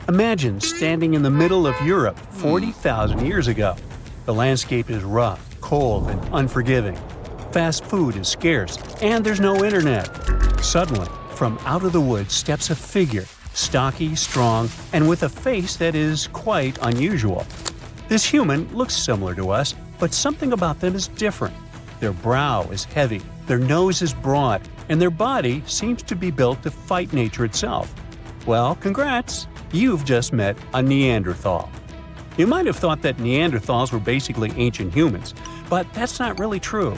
Imagine standing in the middle of Europe 40,000 years ago. The landscape is rough, cold, and unforgiving. Fast food is scarce, and there's no internet. Suddenly, from out of the woods steps a figure, stocky, strong, and with a face that is quite unusual. This human looks similar to us, but something about them is different. Their brow is heavy, their nose is broad, and their body seems to be built to fight nature itself. Well, congrats! You've just met a Neanderthal. You might have thought that Neanderthals were basically ancient humans, but that's not really true.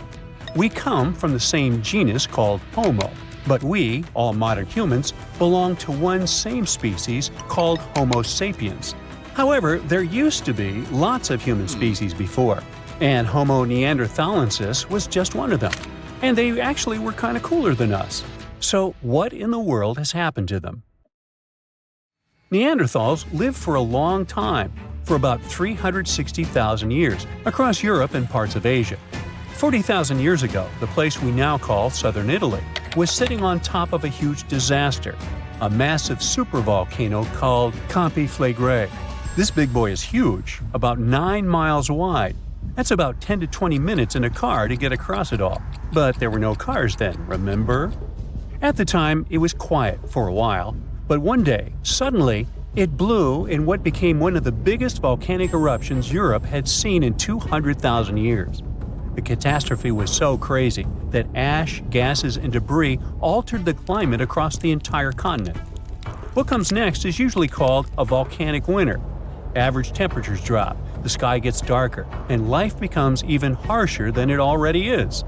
We come from the same genus called Homo, but we, all modern humans, belong to one same species called Homo sapiens. However, there used to be lots of human species before, and Homo neanderthalensis was just one of them. And they actually were kind of cooler than us. So what in the world has happened to them? Neanderthals lived for a long time, for about 360,000 years, across Europe and parts of Asia. 40,000 years ago, the place we now call southern Italy was sitting on top of a huge disaster, a massive supervolcano called Campi Flegrei. This big boy is huge, about 9 miles wide. That's about 10 to 20 minutes in a car to get across it all. But there were no cars then, remember? At the time, it was quiet for a while, but one day, suddenly, it blew in what became one of the biggest volcanic eruptions Europe had seen in 200,000 years. The catastrophe was so crazy that ash, gases, and debris altered the climate across the entire continent. What comes next is usually called a volcanic winter. Average temperatures drop, the sky gets darker, and life becomes even harsher than it already is.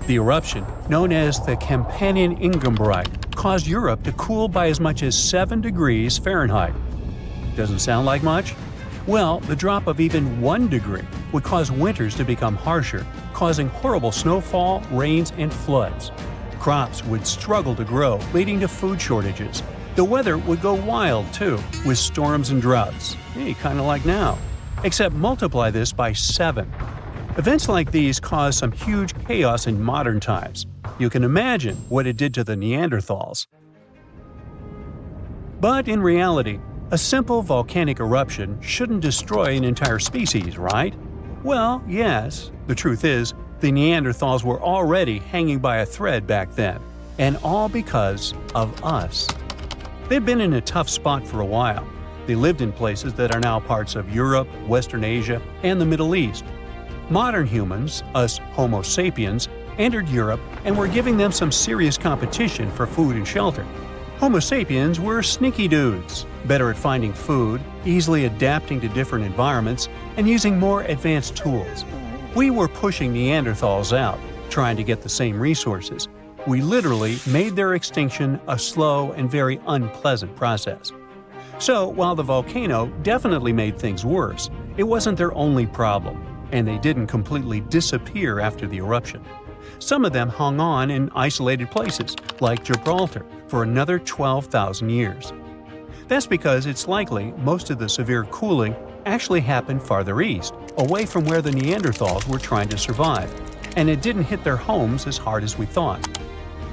The eruption, known as the Campanian Ingembrite, caused Europe to cool by as much as 7 degrees Fahrenheit. Doesn't sound like much? Well, the drop of even 1 degree would cause winters to become harsher, causing horrible snowfall, rains, and floods. Crops would struggle to grow, leading to food shortages. The weather would go wild, too, with storms and droughts. Hey, kind of like now. Except multiply this by 7. Events like these caused some huge chaos in modern times. You can imagine what it did to the Neanderthals. But in reality, a simple volcanic eruption shouldn't destroy an entire species, right? Well, yes. The truth is, the Neanderthals were already hanging by a thread back then, and all because of us. They've been in a tough spot for a while. They lived in places that are now parts of Europe, Western Asia, and the Middle East. Modern humans, us Homo sapiens, entered Europe and were giving them some serious competition for food and shelter. Homo sapiens were sneaky dudes, better at finding food, easily adapting to different environments, and using more advanced tools. We were pushing Neanderthals out, trying to get the same resources. We literally made their extinction a slow and very unpleasant process. So, while the volcano definitely made things worse, it wasn't their only problem, and they didn't completely disappear after the eruption. Some of them hung on in isolated places, like Gibraltar, for another 12,000 years. That's because it's likely most of the severe cooling actually happened farther east, away from where the Neanderthals were trying to survive, and it didn't hit their homes as hard as we thought.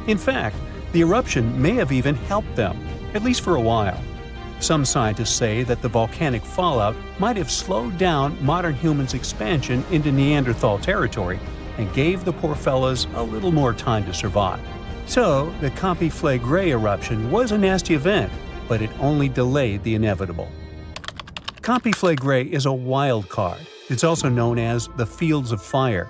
In fact, the eruption may have even helped them, at least for a while. Some scientists say that the volcanic fallout might have slowed down modern humans' expansion into Neanderthal territory and gave the poor fellas a little more time to survive. So, the Campi Flegrei eruption was a nasty event, but it only delayed the inevitable. Campi Flegrei is a wild card. It's also known as the Fields of Fire.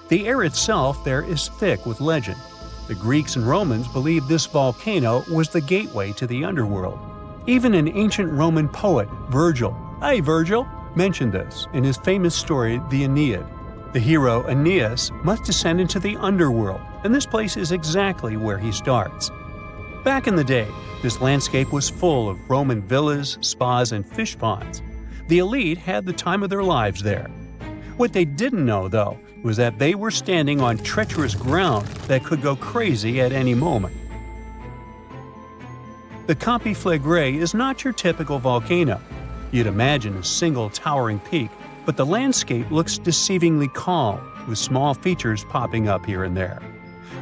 The air itself there is thick with legend. The Greeks and Romans believed this volcano was the gateway to the underworld. Even an ancient Roman poet, Virgil, mentioned this in his famous story, the Aeneid. The hero Aeneas must descend into the underworld, and this place is exactly where he starts. Back in the day, this landscape was full of Roman villas, spas, and fish ponds. The elite had the time of their lives there. What they didn't know, though, was that they were standing on treacherous ground that could go crazy at any moment. The Campi Flegrei is not your typical volcano. You'd imagine a single towering peak, but the landscape looks deceivingly calm, with small features popping up here and there.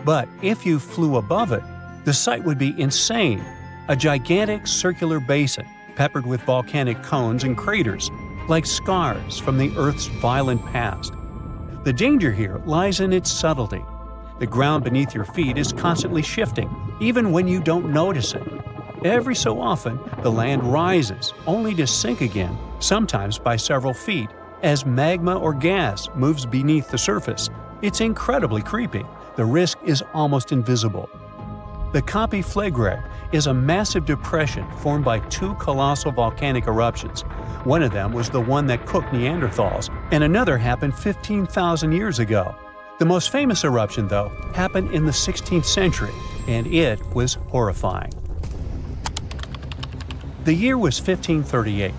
But if you flew above it, the sight would be insane. A gigantic circular basin, peppered with volcanic cones and craters, like scars from the Earth's violent past. The danger here lies in its subtlety. The ground beneath your feet is constantly shifting, even when you don't notice it. Every so often, the land rises, only to sink again, sometimes by several feet, as magma or gas moves beneath the surface. It's incredibly creepy. The risk is almost invisible. The Cascade Range is a massive depression formed by two colossal volcanic eruptions. One of them was the one that cooked Neanderthals, and another happened 15,000 years ago. The most famous eruption, though, happened in the 16th century, and it was horrifying. The year was 1538.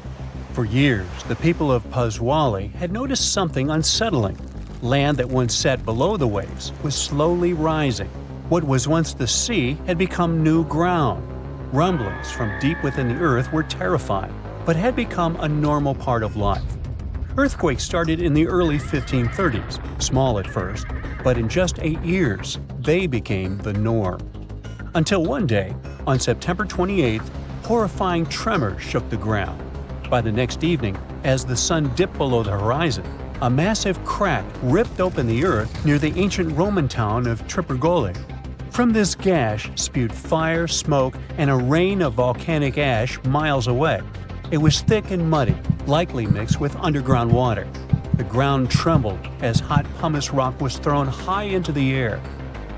For years, the people of Paswali had noticed something unsettling. Land that once sat below the waves was slowly rising. What was once the sea had become new ground. Rumblings from deep within the earth were terrifying, but had become a normal part of life. Earthquakes started in the early 1530s, small at first, but in just 8 years, they became the norm. Until one day, on September 28th, horrifying tremors shook the ground. By the next evening, as the sun dipped below the horizon, a massive crack ripped open the earth near the ancient Roman town of Cyfrore. From this gash spewed fire, smoke, and a rain of volcanic ash miles away. It was thick and muddy, likely mixed with underground water. The ground trembled as hot pumice rock was thrown high into the air.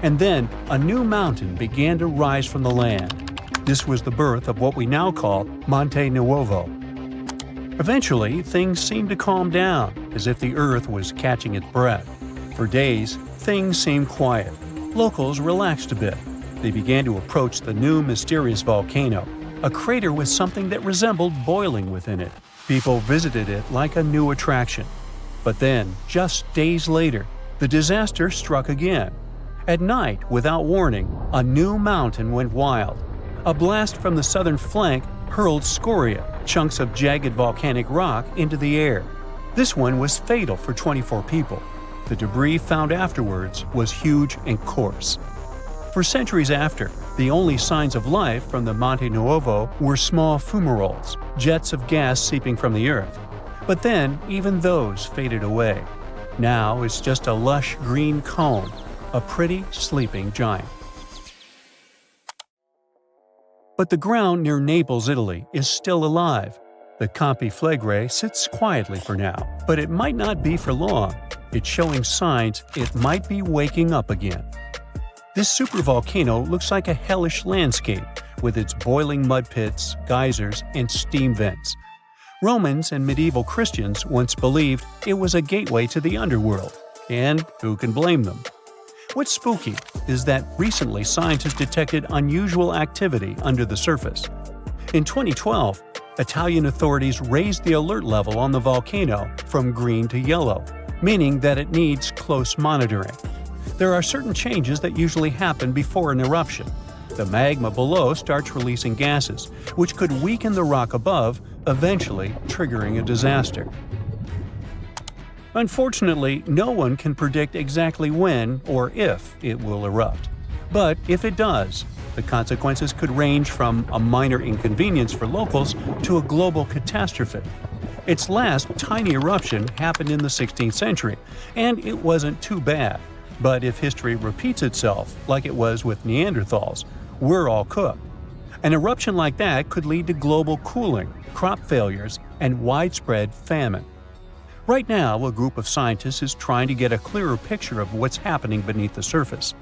And then a new mountain began to rise from the land. This was the birth of what we now call Monte Noovo. Eventually, things seemed to calm down, as if the earth was catching its breath. For days, things seemed quiet. Locals relaxed a bit. They began to approach the new mysterious volcano, a crater with something that resembled boiling within it. People visited it like a new attraction. But then, just days later, the disaster struck again. At night, without warning, a new mountain went wild. A blast from the southern flank hurled scoria, chunks of jagged volcanic rock, into the air. This one was fatal for 24 people. The debris found afterwards was huge and coarse. For centuries after, the only signs of life from the Monte Noovo were small fumaroles, jets of gas seeping from the earth. But then, even those faded away. Now it's just a lush green cone, a pretty sleeping giant. But the ground near Naples, Italy, is still alive. The Cascade Range sits quietly for now, but it might not be for long. It's showing signs it might be waking up again. This supervolcano looks like a hellish landscape, with its boiling mud pits, geysers, and steam vents. Romans and medieval Christians once believed it was a gateway to the underworld, and who can blame them? What's spooky is that recently scientists detected unusual activity under the surface. In 2012, Italian authorities raised the alert level on the volcano from green to yellow, meaning that it needs close monitoring. There are certain changes that usually happen before an eruption. The magma below starts releasing gases, which could weaken the rock above, eventually triggering a disaster. Unfortunately, no one can predict exactly when or if it will erupt. But if it does, the consequences could range from a minor inconvenience for locals to a global catastrophe. Its last tiny eruption happened in the 16th century, and it wasn't too bad. But if history repeats itself, like it was with Neanderthals, we're all cooked. An eruption like that could lead to global cooling, crop failures, and widespread famine. Right now, a group of scientists is trying to get a clearer picture of what's happening beneath the surface.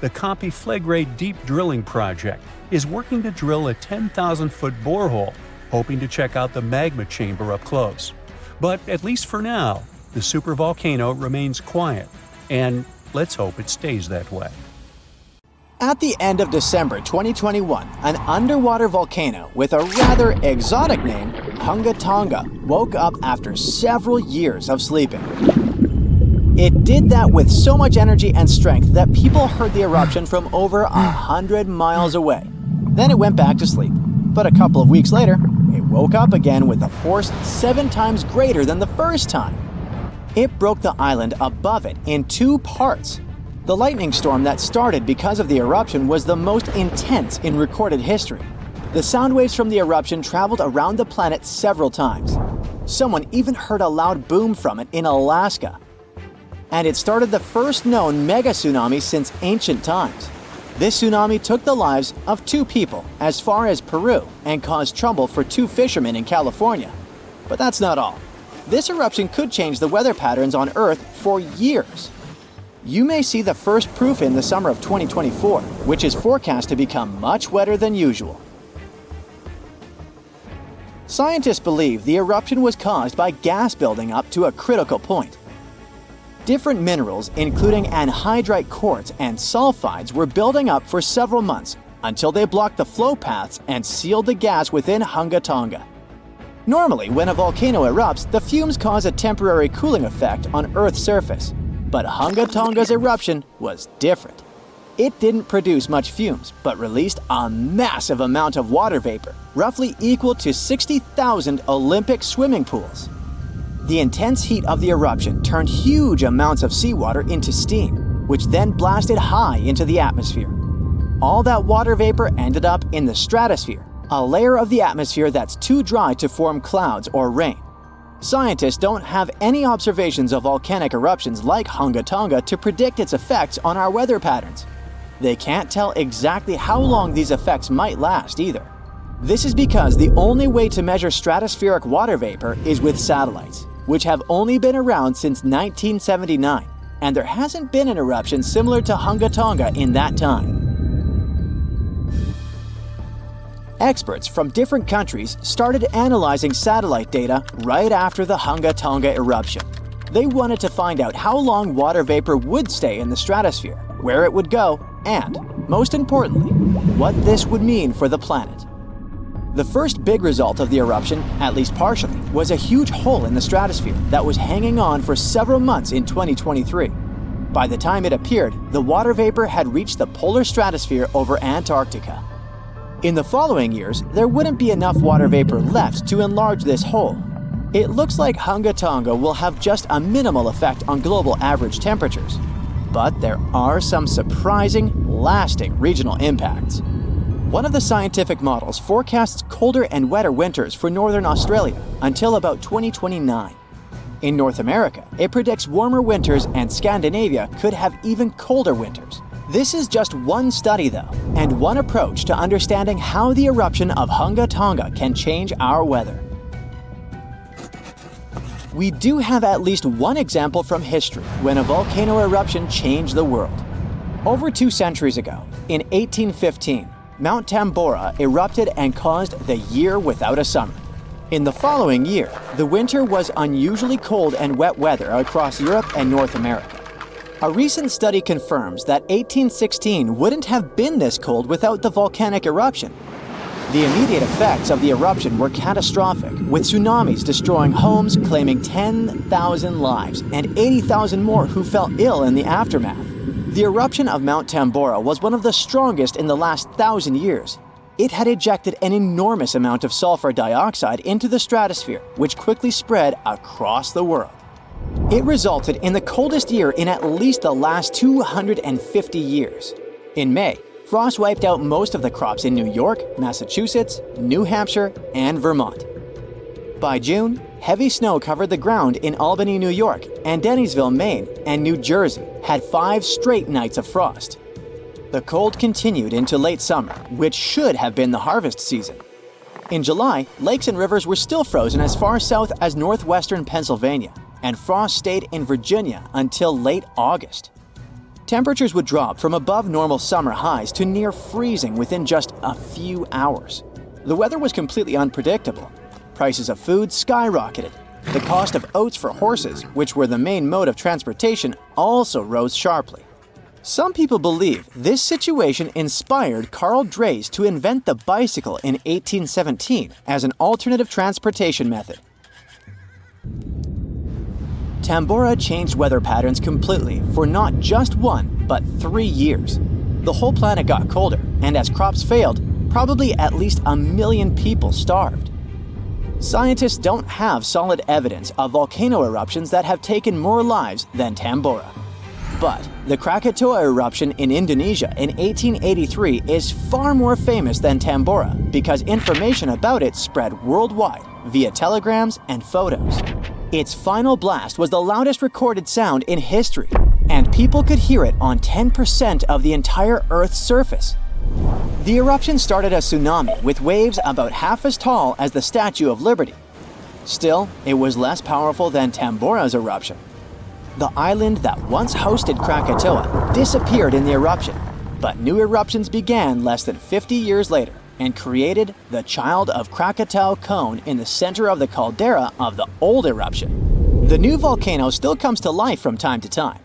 The Cascade Range Deep Drilling Project is working to drill a 10,000-foot borehole, hoping to check out the magma chamber up close. But at least for now, the supervolcano remains quiet, and let's hope it stays that way. At the end of December 2021, an underwater volcano with a rather exotic name, Hunga Tonga, woke up after several years of sleeping. It did that with so much energy and strength that people heard the eruption from over 100 miles away. Then it went back to sleep. But a couple of weeks later, it woke up again with a force 7 times greater than the first time. It broke the island above it in 2 parts. The lightning storm that started because of the eruption was the most intense in recorded history. The sound waves from the eruption traveled around the planet several times. Someone even heard a loud boom from it in Alaska. And it started the first known mega tsunami since ancient times. This tsunami took the lives of 2 people as far as Peru and caused trouble for 2 fishermen in California. But that's not all. This eruption could change the weather patterns on Earth for years. You may see the first proof in the summer of 2024, which is forecast to become much wetter than usual. Scientists believe the eruption was caused by gas building up to a critical point. Different minerals, including anhydrite quartz and sulfides, were building up for several months until they blocked the flow paths and sealed the gas within Hunga Tonga. Normally, when a volcano erupts, the fumes cause a temporary cooling effect on Earth's surface. But Hunga Tonga's eruption was different. It didn't produce much fumes, but released a massive amount of water vapor, roughly equal to 60,000 Olympic swimming pools. The intense heat of the eruption turned huge amounts of seawater into steam, which then blasted high into the atmosphere. All that water vapor ended up in the stratosphere, a layer of the atmosphere that's too dry to form clouds or rain. Scientists don't have any observations of volcanic eruptions like Hunga Tonga to predict its effects on our weather patterns. They can't tell exactly how long these effects might last either. This is because the only way to measure stratospheric water vapor is with satellites, which have only been around since 1979, and there hasn't been an eruption similar to Hunga Tonga in that time. Experts from different countries started analyzing satellite data right after the Hunga Tonga eruption. They wanted to find out how long water vapor would stay in the stratosphere, where it would go, and, most importantly, what this would mean for the planet. The first big result of the eruption, at least partially, was a huge hole in the stratosphere that was hanging on for several months in 2023. By the time it appeared, the water vapor had reached the polar stratosphere over Antarctica. In the following years, there wouldn't be enough water vapor left to enlarge this hole. It looks like Hunga Tonga will have just a minimal effect on global average temperatures. But there are some surprising, lasting regional impacts. One of the scientific models forecasts colder and wetter winters for northern Australia until about 2029. In North America, it predicts warmer winters, and Scandinavia could have even colder winters. This is just one study though, and one approach to understanding how the eruption of Hunga Tonga can change our weather. We do have at least one example from history when a volcano eruption changed the world. Over 2 centuries ago, in 1815, Mount Tambora erupted and caused the year without a summer. In the following year, the winter was unusually cold and wet weather across Europe and North America. A recent study confirms that 1816 wouldn't have been this cold without the volcanic eruption. The immediate effects of the eruption were catastrophic, with tsunamis destroying homes, claiming 10,000 lives, and 80,000 more who fell ill in the aftermath. The eruption of Mount Tambora was one of the strongest in the last 1,000 years. It had ejected an enormous amount of sulfur dioxide into the stratosphere, which quickly spread across the world. It resulted in the coldest year in at least the last 250 years. In May, frost wiped out most of the crops in New York, Massachusetts, New Hampshire, and Vermont. By June, heavy snow covered the ground in Albany, New York, and Dennisville, Maine, and New Jersey had 5 straight nights of frost. The cold continued into late summer, which should have been the harvest season. In July, lakes and rivers were still frozen as far south as northwestern Pennsylvania, and frost stayed in Virginia until late August. Temperatures would drop from above normal summer highs to near freezing within just a few hours. The weather was completely unpredictable. Prices of food skyrocketed. The cost of oats for horses, which were the main mode of transportation, also rose sharply. Some people believe this situation inspired Carl Drees to invent the bicycle in 1817 as an alternative transportation method. Tambora changed weather patterns completely for not just 1, but 3 years. The whole planet got colder, and as crops failed, probably at least 1 million people starved. Scientists don't have solid evidence of volcano eruptions that have taken more lives than Tambora. But The Krakatoa eruption in Indonesia in 1883 is far more famous than Tambora because information about it spread worldwide via telegrams and photos. Its final blast was the loudest recorded sound in history, and people could hear it on 10% of the entire Earth's surface. The eruption started a tsunami with waves about half as tall as the Statue of Liberty. Still, it was less powerful than Tambora's eruption. The island that once hosted Krakatoa disappeared in the eruption, but new eruptions began less than 50 years later and created the Child of Krakatau cone in the center of the caldera of the old eruption. The new volcano still comes to life from time to time.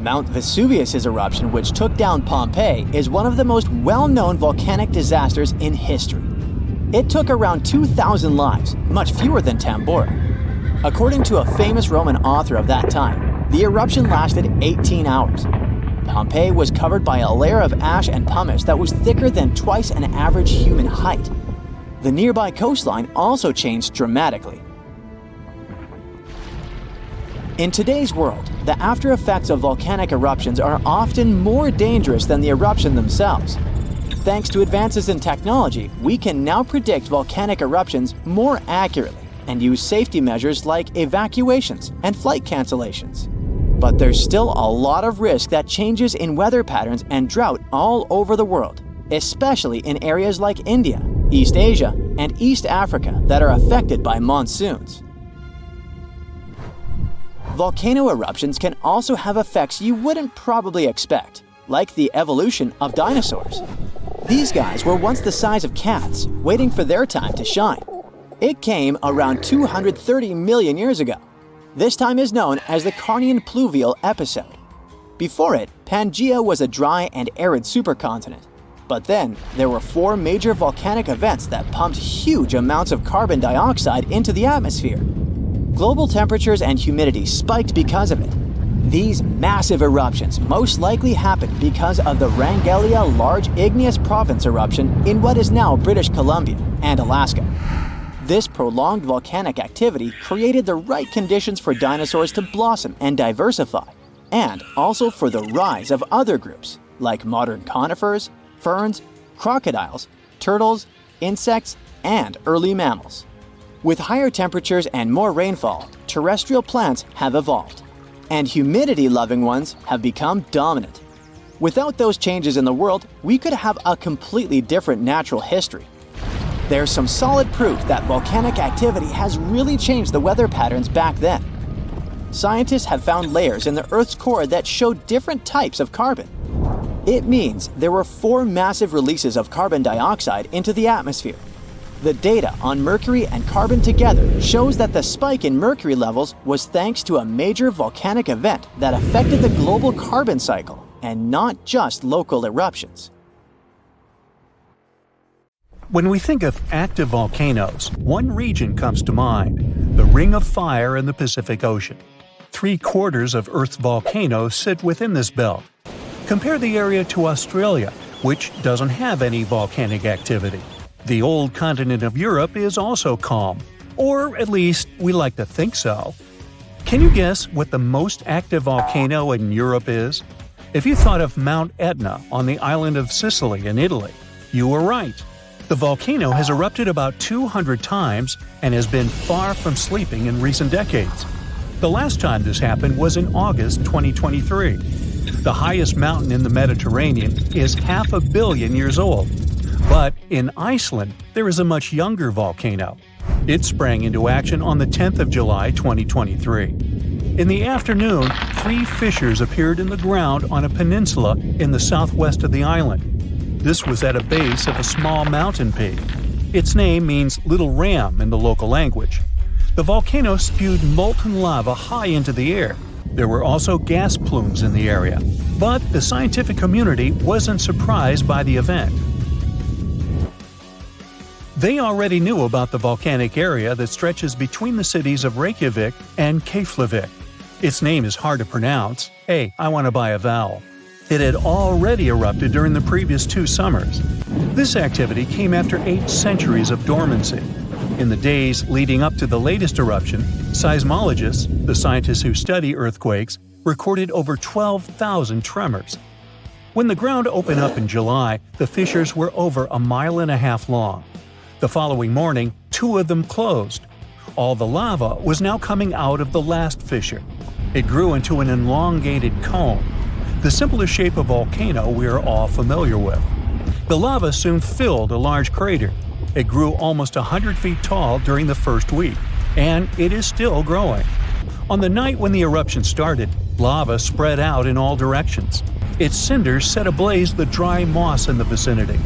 Mount Vesuvius' eruption, which took down Pompeii, is one of the most well-known volcanic disasters in history. It took around 2,000 lives, much fewer than Tambora. According to a famous Roman author of that time, the eruption lasted 18 hours. Pompeii was covered by a layer of ash and pumice that was thicker than twice an average human height. The nearby coastline also changed dramatically. In today's world, the after effects of volcanic eruptions are often more dangerous than the eruption themselves. Thanks to advances in technology, we can now predict volcanic eruptions more accurately and use safety measures like evacuations and flight cancellations. But there's still a lot of risk that changes in weather patterns and drought all over the world, especially in areas like India, East Asia, and East Africa that are affected by monsoons. Volcano eruptions can also have effects you wouldn't probably expect, like the evolution of dinosaurs. These guys were once the size of cats, waiting for their time to shine. It came around 230 million years ago. This time is known as the Carnian pluvial episode. Before it, Pangaea was a dry and arid supercontinent. But then, there were 4 major volcanic events that pumped huge amounts of carbon dioxide into the atmosphere. Global temperatures and humidity spiked because of it. These massive eruptions most likely happened because of the Wrangellia Large Igneous Province eruption in what is now British Columbia and Alaska. This prolonged volcanic activity created the right conditions for dinosaurs to blossom and diversify, and also for the rise of other groups, like modern conifers, ferns, crocodiles, turtles, insects, and early mammals. With higher temperatures and more rainfall, terrestrial plants have evolved, and humidity-loving ones have become dominant. Without those changes in the world, we could have a completely different natural history. There's some solid proof that volcanic activity has really changed the weather patterns back then. Scientists have found layers in the Earth's core that show different types of carbon. It means there were 4 massive releases of carbon dioxide into the atmosphere. The data on mercury and carbon together shows that the spike in mercury levels was thanks to a major volcanic event that affected the global carbon cycle and not just local eruptions. When we think of active volcanoes, one region comes to mind: the Ring of Fire in the Pacific Ocean. 3/4 of Earth's volcanoes sit within this belt. Compare the area to Australia, which doesn't have any volcanic activity. The old continent of Europe is also calm, or at least we like to think so. Can you guess what the most active volcano in Europe is? If you thought of Mount Etna on the island of Sicily in Italy, you were right. The volcano has erupted about 200 times and has been far from sleeping in recent decades. The last time this happened was in August 2023. The highest mountain in the Mediterranean is 500 million years old. But in Iceland, there is a much younger volcano. It sprang into action on the 10th of July 2023. In the afternoon, 3 fissures appeared in the ground on a peninsula in the southwest of the island. This was at a base of a small mountain peak. Its name means Little Ram in the local language. The volcano spewed molten lava high into the air. There were also gas plumes in the area. But the scientific community wasn't surprised by the event. They already knew about the volcanic area that stretches between the cities of Reykjavik and Keflavik. Its name is hard to pronounce. Hey, I want to buy a vowel. It had already erupted during the previous 2 summers. This activity came after 8 centuries of dormancy. In the days leading up to the latest eruption, seismologists, the scientists who study earthquakes, recorded over 12,000 tremors. When the ground opened up in July, the fissures were over 1.5 miles long. The following morning, 2 of them closed. All the lava was now coming out of the last fissure. It grew into an elongated cone, the simplest shape of volcano we are all familiar with. The lava soon filled a large crater. It grew almost 100 feet tall during the first week, and it is still growing. On the night when the eruption started, lava spread out in all directions. Its cinders set ablaze the dry moss in the vicinity.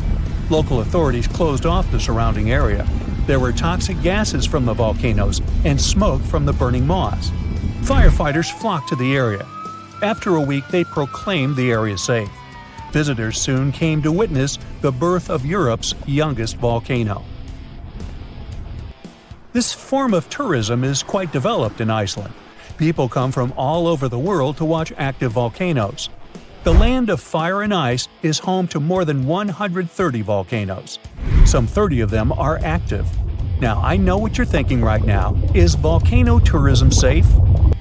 Local authorities closed off the surrounding area. There were toxic gases from the volcanoes and smoke from the burning moss. Firefighters flocked to the area. After a week, they proclaimed the area safe. Visitors soon came to witness the birth of Europe's youngest volcano. This form of tourism is quite developed in Iceland. People come from all over the world to watch active volcanoes. The land of fire and ice is home to more than 130 volcanoes. Some 30 of them are active. Now, I know what you're thinking right now. Is volcano tourism safe?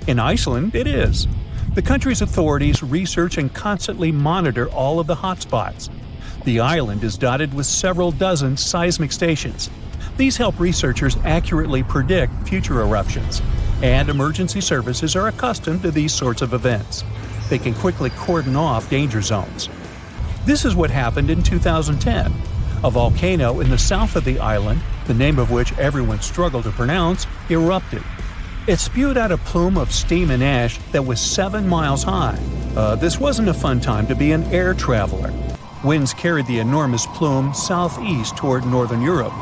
In Iceland, it is. The country's authorities research and constantly monitor all of the hotspots. The island is dotted with several dozen seismic stations. These help researchers accurately predict future eruptions, and emergency services are accustomed to these sorts of events. They can quickly cordon off danger zones. This is what happened in 2010. A volcano in the south of the island, the name of which everyone struggled to pronounce, erupted. It spewed out a plume of steam and ash that was 7 miles high. This wasn't a fun time to be an air traveler. Winds carried the enormous plume southeast toward northern Europe.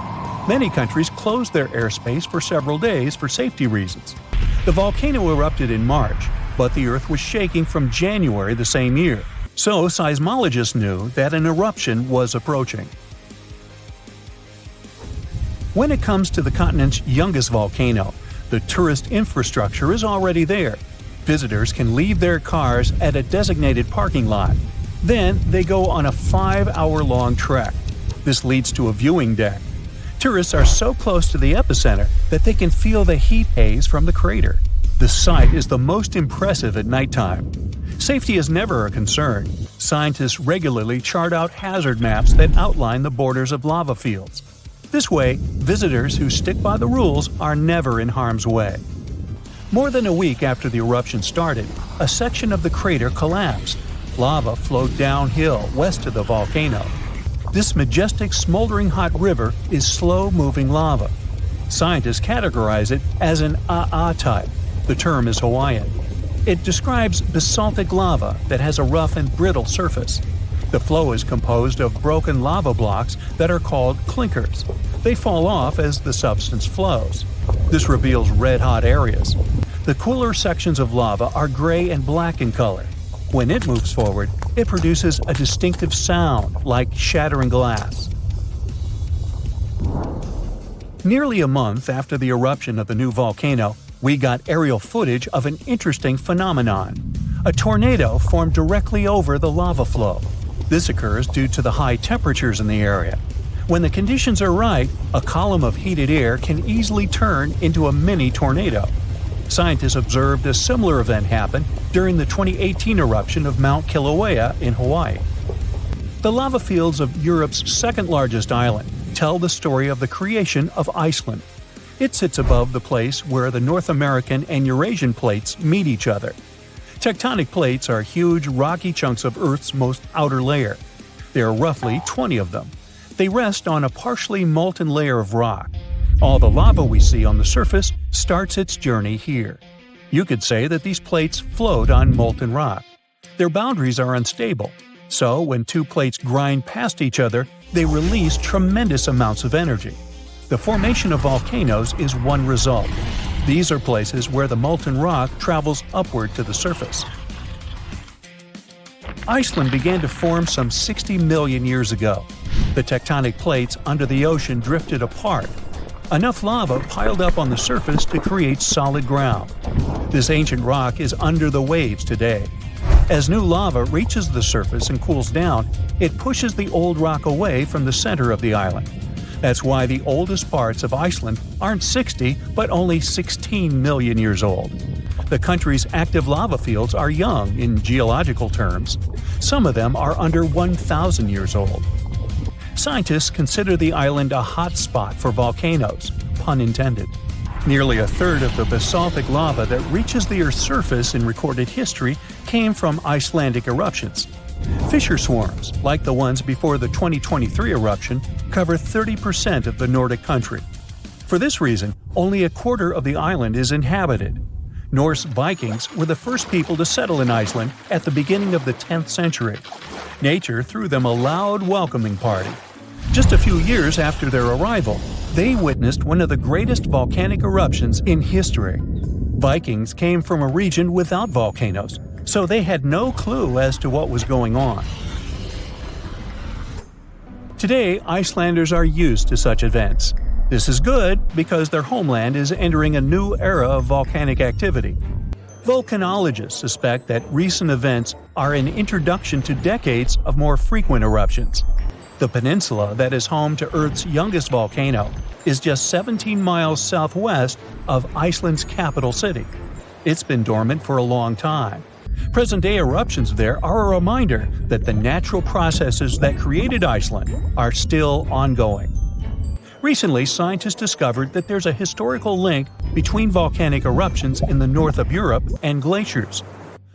Many countries closed their airspace for several days for safety reasons. The volcano erupted in March, but the Earth was shaking from January the same year, so seismologists knew that an eruption was approaching. When it comes to the continent's youngest volcano, the tourist infrastructure is already there. Visitors can leave their cars at a designated parking lot. Then they go on a 5-hour-long trek. This leads to a viewing deck. Tourists are so close to the epicenter that they can feel the heat haze from the crater. The sight is the most impressive at nighttime. Safety is never a concern. Scientists regularly chart out hazard maps that outline the borders of lava fields. This way, visitors who stick by the rules are never in harm's way. More than a week after the eruption started, a section of the crater collapsed. Lava flowed downhill west of the volcano. This majestic, smoldering hot river is slow-moving lava. Scientists categorize it as an AA type. The term is Hawaiian. It describes basaltic lava that has a rough and brittle surface. The flow is composed of broken lava blocks that are called clinkers. They fall off as the substance flows. This reveals red-hot areas. The cooler sections of lava are gray and black in color. When it moves forward, it produces a distinctive sound like shattering glass. Nearly a month after the eruption of the new volcano, we got aerial footage of an interesting phenomenon. A tornado formed directly over the lava flow. This occurs due to the high temperatures in the area. When the conditions are right, a column of heated air can easily turn into a mini tornado. Scientists observed a similar event happen during the 2018 eruption of Mount Kilauea in Hawaii. The lava fields of Europe's second-largest island tell the story of the creation of Iceland. It sits above the place where the North American and Eurasian plates meet each other. Tectonic plates are huge, rocky chunks of Earth's most outer layer. There are roughly 20 of them. They rest on a partially molten layer of rock. All the lava we see on the surface starts its journey here. You could say that these plates float on molten rock. Their boundaries are unstable, so when two plates grind past each other, they release tremendous amounts of energy. The formation of volcanoes is one result. These are places where the molten rock travels upward to the surface. Iceland began to form some 60 million years ago. The tectonic plates under the ocean drifted apart. Enough lava piled up on the surface to create solid ground. This ancient rock is under the waves today. As new lava reaches the surface and cools down, it pushes the old rock away from the center of the island. That's why the oldest parts of Iceland aren't 60 but only 16 million years old. The country's active lava fields are young in geological terms. Some of them are under 1,000 years old. Scientists consider the island a hotspot for volcanoes, pun intended. Nearly a third of the basaltic lava that reaches the Earth's surface in recorded history came from Icelandic eruptions. Fissure swarms, like the ones before the 2023 eruption, cover 30% of the Nordic country. For this reason, only a quarter of the island is inhabited. Norse Vikings were the first people to settle in Iceland at the beginning of the 10th century. Nature threw them a loud welcoming party. Just a few years after their arrival, they witnessed one of the greatest volcanic eruptions in history. Vikings came from a region without volcanoes, so they had no clue as to what was going on. Today, Icelanders are used to such events. This is good because their homeland is entering a new era of volcanic activity. Volcanologists suspect that recent events are an introduction to decades of more frequent eruptions. The peninsula that is home to Earth's youngest volcano is just 17 miles southwest of Iceland's capital city. It's been dormant for a long time. Present-day eruptions there are a reminder that the natural processes that created Iceland are still ongoing. Recently, scientists discovered that there's a historical link between volcanic eruptions in the north of Europe and glaciers.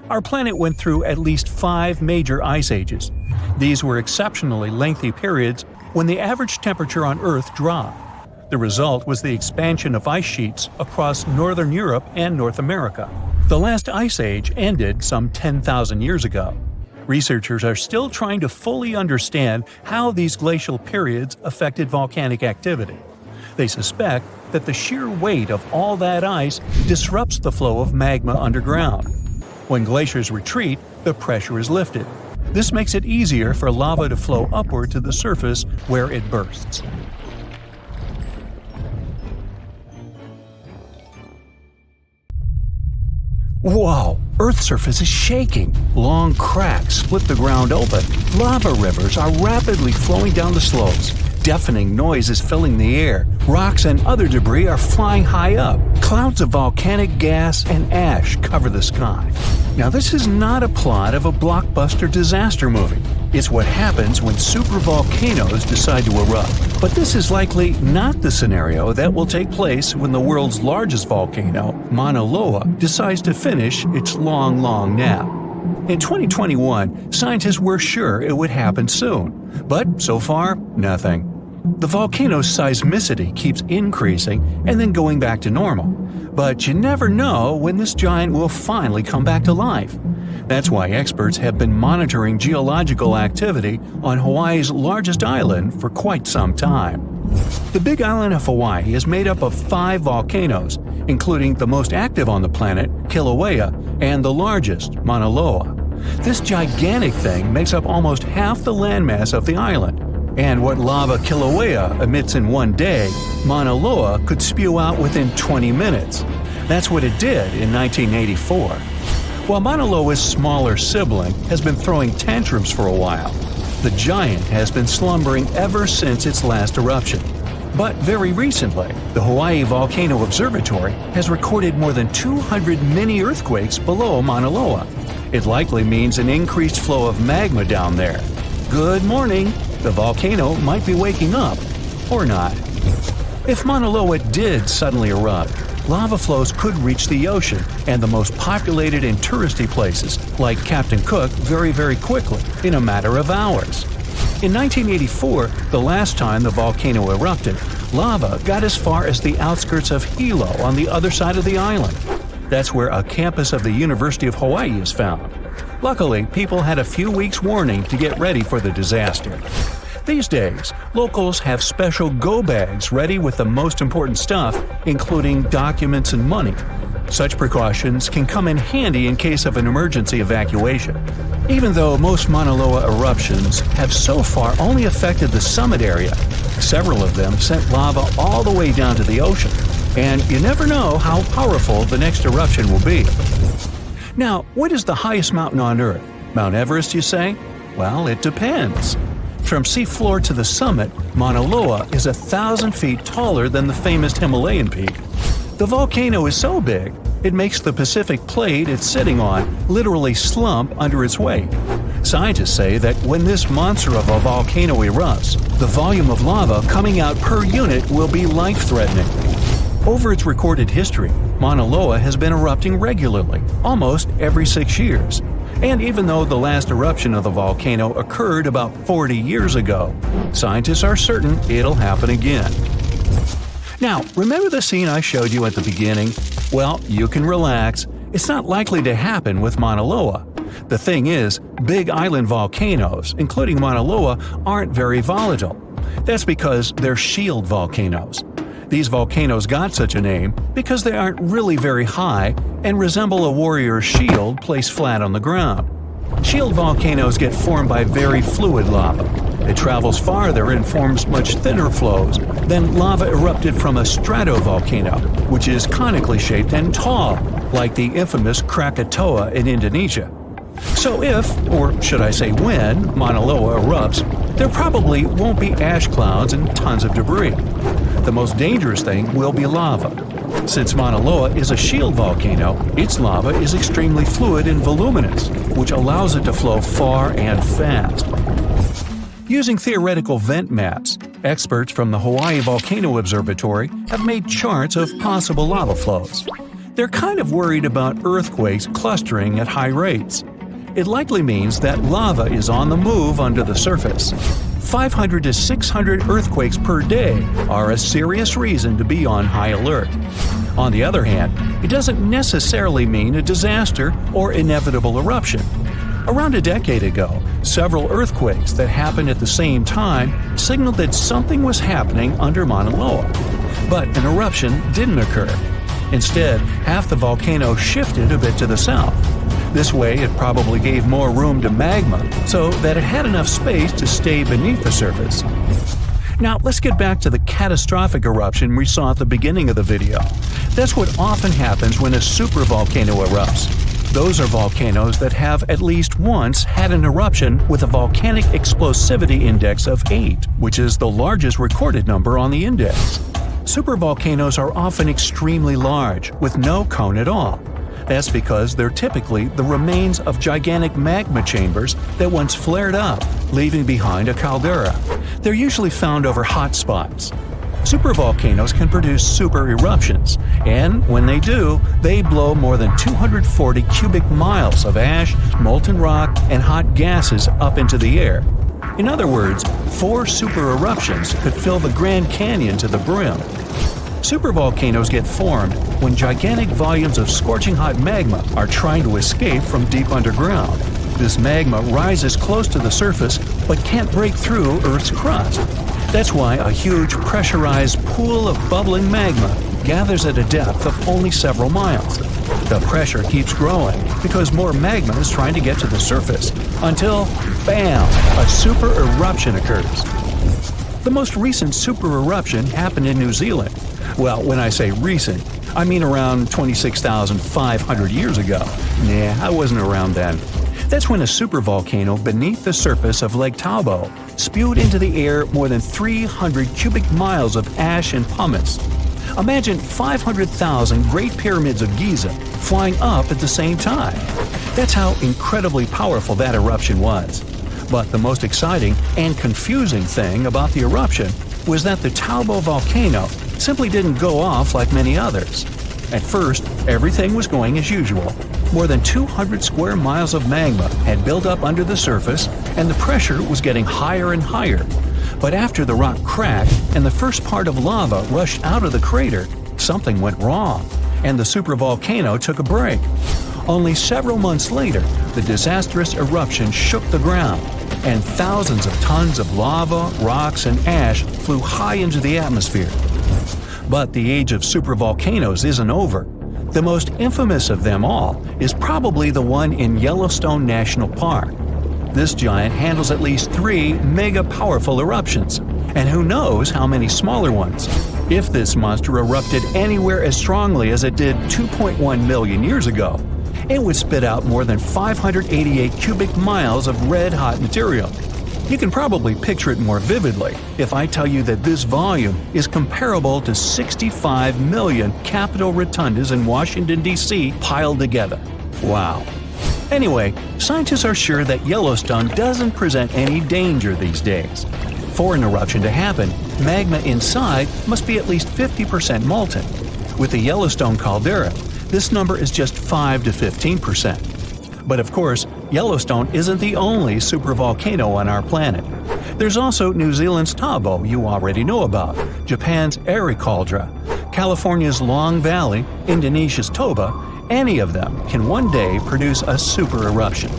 Our planet went through at least 5 major ice ages. These were exceptionally lengthy periods when the average temperature on Earth dropped. The result was the expansion of ice sheets across northern Europe and North America. The last ice age ended some 10,000 years ago. Researchers are still trying to fully understand how these glacial periods affected volcanic activity. They suspect that the sheer weight of all that ice disrupts the flow of magma underground. When glaciers retreat, the pressure is lifted. This makes it easier for lava to flow upward to the surface where it bursts. Whoa! Earth's surface is shaking. Long cracks split the ground open. Lava rivers are rapidly flowing down the slopes. Deafening noise is filling the air. Rocks and other debris are flying high up. Clouds of volcanic gas and ash cover the sky. Now, this is not a plot of a blockbuster disaster movie. It's what happens when supervolcanoes decide to erupt. But this is likely not the scenario that will take place when the world's largest volcano, Mauna Loa, decides to finish its long, long nap. In 2021, scientists were sure it would happen soon, but so far, nothing. The volcano's seismicity keeps increasing and then going back to normal. But you never know when this giant will finally come back to life. That's why experts have been monitoring geological activity on Hawaii's largest island for quite some time. The Big Island of Hawaii is made up of 5 volcanoes, including the most active on the planet, Kilauea, and the largest, Mauna Loa. This gigantic thing makes up almost half the landmass of the island. And what lava Kilauea emits in one day, Mauna Loa could spew out within 20 minutes. That's what it did in 1984. While Mauna Loa's smaller sibling has been throwing tantrums for a while, the giant has been slumbering ever since its last eruption. But very recently, the Hawaii Volcano Observatory has recorded more than 200 mini-earthquakes below Mauna Loa. It likely means an increased flow of magma down there. Good morning! The volcano might be waking up. Or not. If Mauna Loa did suddenly erupt, lava flows could reach the ocean and the most populated and touristy places, like Captain Cook, very, very quickly, in a matter of hours. In 1984, the last time the volcano erupted, lava got as far as the outskirts of Hilo on the other side of the island. That's where a campus of the University of Hawaii is found. Luckily, people had a few weeks' warning to get ready for the disaster. These days, locals have special go bags ready with the most important stuff, including documents and money. Such precautions can come in handy in case of an emergency evacuation. Even though most Mauna Loa eruptions have so far only affected the summit area, several of them sent lava all the way down to the ocean. And you never know how powerful the next eruption will be. Now, what is the highest mountain on Earth? Mount Everest, you say? Well, it depends. From seafloor to the summit, Mauna Loa is 1,000 feet taller than the famous Himalayan peak. The volcano is so big, it makes the Pacific plate it's sitting on literally slump under its weight. Scientists say that when this monster of a volcano erupts, the volume of lava coming out per unit will be life-threatening. Over its recorded history, Mauna Loa has been erupting regularly, almost every 6 years. And even though the last eruption of the volcano occurred about 40 years ago, scientists are certain it'll happen again. Now, remember the scene I showed you at the beginning? Well, you can relax. It's not likely to happen with Mauna Loa. The thing is, big island volcanoes, including Mauna Loa, aren't very volatile. That's because they're shield volcanoes. These volcanoes got such a name because they aren't really very high and resemble a warrior's shield placed flat on the ground. Shield volcanoes get formed by very fluid lava. It travels farther and forms much thinner flows than lava erupted from a stratovolcano, which is conically shaped and tall, like the infamous Krakatoa in Indonesia. So if, or should I say when, Mauna Loa erupts, there probably won't be ash clouds and tons of debris. The most dangerous thing will be lava. Since Mauna Loa is a shield volcano, its lava is extremely fluid and voluminous, which allows it to flow far and fast. Using theoretical vent maps, experts from the Hawaii Volcano Observatory have made charts of possible lava flows. They're kind of worried about earthquakes clustering at high rates. It likely means that lava is on the move under the surface. 500 to 600 earthquakes per day are a serious reason to be on high alert. On the other hand, it doesn't necessarily mean a disaster or inevitable eruption. Around a decade ago, several earthquakes that happened at the same time signaled that something was happening under Mauna Loa. But an eruption didn't occur. Instead, half the volcano shifted a bit to the south. This way, it probably gave more room to magma so that it had enough space to stay beneath the surface. Now, let's get back to the catastrophic eruption we saw at the beginning of the video. That's what often happens when a supervolcano erupts. Those are volcanoes that have at least once had an eruption with a volcanic explosivity index of 8, which is the largest recorded number on the index. Supervolcanoes are often extremely large, with no cone at all. That's because they're typically the remains of gigantic magma chambers that once flared up, leaving behind a caldera. They're usually found over hotspots. Supervolcanoes can produce super eruptions, and when they do, they blow more than 240 cubic miles of ash, molten rock, and hot gases up into the air. In other words, 4 super eruptions could fill the Grand Canyon to the brim. Supervolcanoes get formed when gigantic volumes of scorching hot magma are trying to escape from deep underground. This magma rises close to the surface but can't break through Earth's crust. That's why a huge pressurized pool of bubbling magma gathers at a depth of only several miles. The pressure keeps growing because more magma is trying to get to the surface until, bam, a super eruption occurs. The most recent super eruption happened in New Zealand. Well, when I say recent, I mean around 26,500 years ago. Nah, I wasn't around then. That's when a supervolcano beneath the surface of Lake Tahoe spewed into the air more than 300 cubic miles of ash and pumice. Imagine 500,000 Great Pyramids of Giza flying up at the same time. That's how incredibly powerful that eruption was. But the most exciting and confusing thing about the eruption was that the Tahoe volcano simply didn't go off like many others. At first, everything was going as usual. More than 200 square miles of magma had built up under the surface, and the pressure was getting higher and higher. But after the rock cracked and the first part of lava rushed out of the crater, something went wrong, and the supervolcano took a break. Only several months later, the disastrous eruption shook the ground, and thousands of tons of lava, rocks, and ash flew high into the atmosphere. But the age of supervolcanoes isn't over. The most infamous of them all is probably the one in Yellowstone National Park. This giant handles at least 3 mega-powerful eruptions, and who knows how many smaller ones. If this monster erupted anywhere as strongly as it did 2.1 million years ago, it would spit out more than 588 cubic miles of red-hot material. You can probably picture it more vividly if I tell you that this volume is comparable to 65 million Capitol rotundas in Washington, D.C. piled together. Wow. Anyway, scientists are sure that Yellowstone doesn't present any danger these days. For an eruption to happen, magma inside must be at least 50% molten. With the Yellowstone caldera, this number is just 5 to 15%. But of course, Yellowstone isn't the only supervolcano on our planet. There's also New Zealand's Tabo you already know about, Japan's Ericaldra, California's Long Valley, Indonesia's Toba. Any of them can one day produce a super eruption.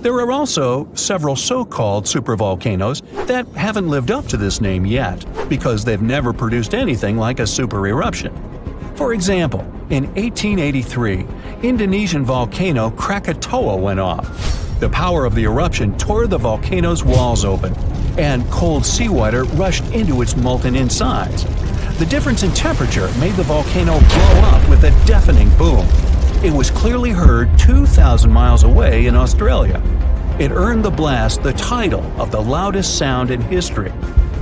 There are also several so-called supervolcanoes that haven't lived up to this name yet because they've never produced anything like a super eruption. For example, in 1883, Indonesian volcano Krakatoa went off. The power of the eruption tore the volcano's walls open, and cold seawater rushed into its molten insides. The difference in temperature made the volcano blow up with a deafening boom. It was clearly heard 2,000 miles away in Australia. It earned the blast the title of the loudest sound in history.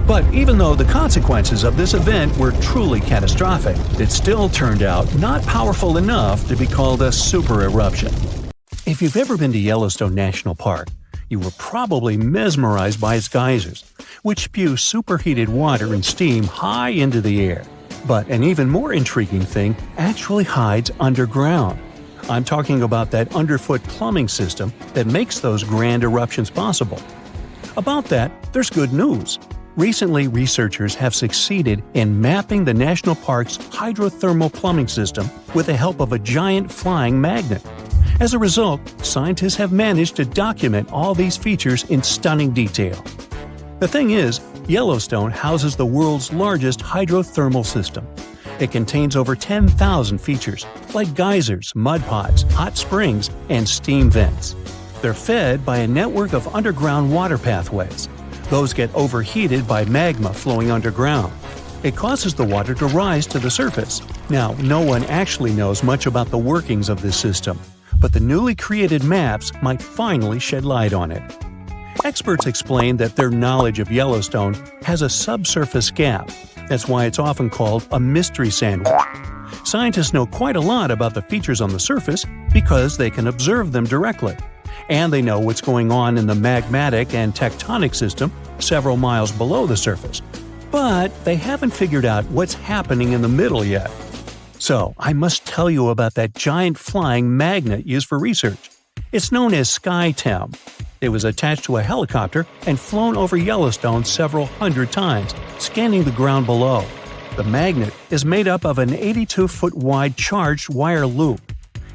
But even though the consequences of this event were truly catastrophic, it still turned out not powerful enough to be called a super eruption. If you've ever been to Yellowstone National Park, you were probably mesmerized by its geysers, which spew superheated water and steam high into the air. But an even more intriguing thing actually hides underground. I'm talking about that underfoot plumbing system that makes those grand eruptions possible. About that, there's good news. Recently, researchers have succeeded in mapping the national park's hydrothermal plumbing system with the help of a giant flying magnet. As a result, scientists have managed to document all these features in stunning detail. The thing is, Yellowstone houses the world's largest hydrothermal system. It contains over 10,000 features, like geysers, mud pots, hot springs, and steam vents. They're fed by a network of underground water pathways. Those get overheated by magma flowing underground. It causes the water to rise to the surface. Now, no one actually knows much about the workings of this system, but the newly created maps might finally shed light on it. Experts explain that their knowledge of Yellowstone has a subsurface gap. That's why it's often called a mystery sandwich. Scientists know quite a lot about the features on the surface because they can observe them directly. And they know what's going on in the magmatic and tectonic system several miles below the surface. But they haven't figured out what's happening in the middle yet. So, I must tell you about that giant flying magnet used for research. It's known as SkyTem. It was attached to a helicopter and flown over Yellowstone several hundred times, scanning the ground below. The magnet is made up of an 82-foot wide charged wire loop.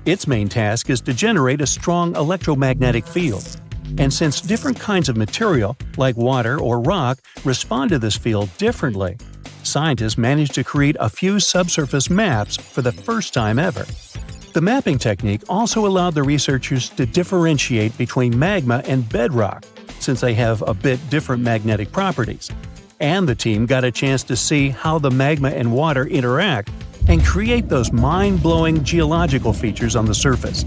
Its main task is to generate a strong electromagnetic field. And since different kinds of material, like water or rock, respond to this field differently, scientists managed to create a few subsurface maps for the first time ever. The mapping technique also allowed the researchers to differentiate between magma and bedrock, since they have a bit different magnetic properties. And the team got a chance to see how the magma and water interact and create those mind-blowing geological features on the surface.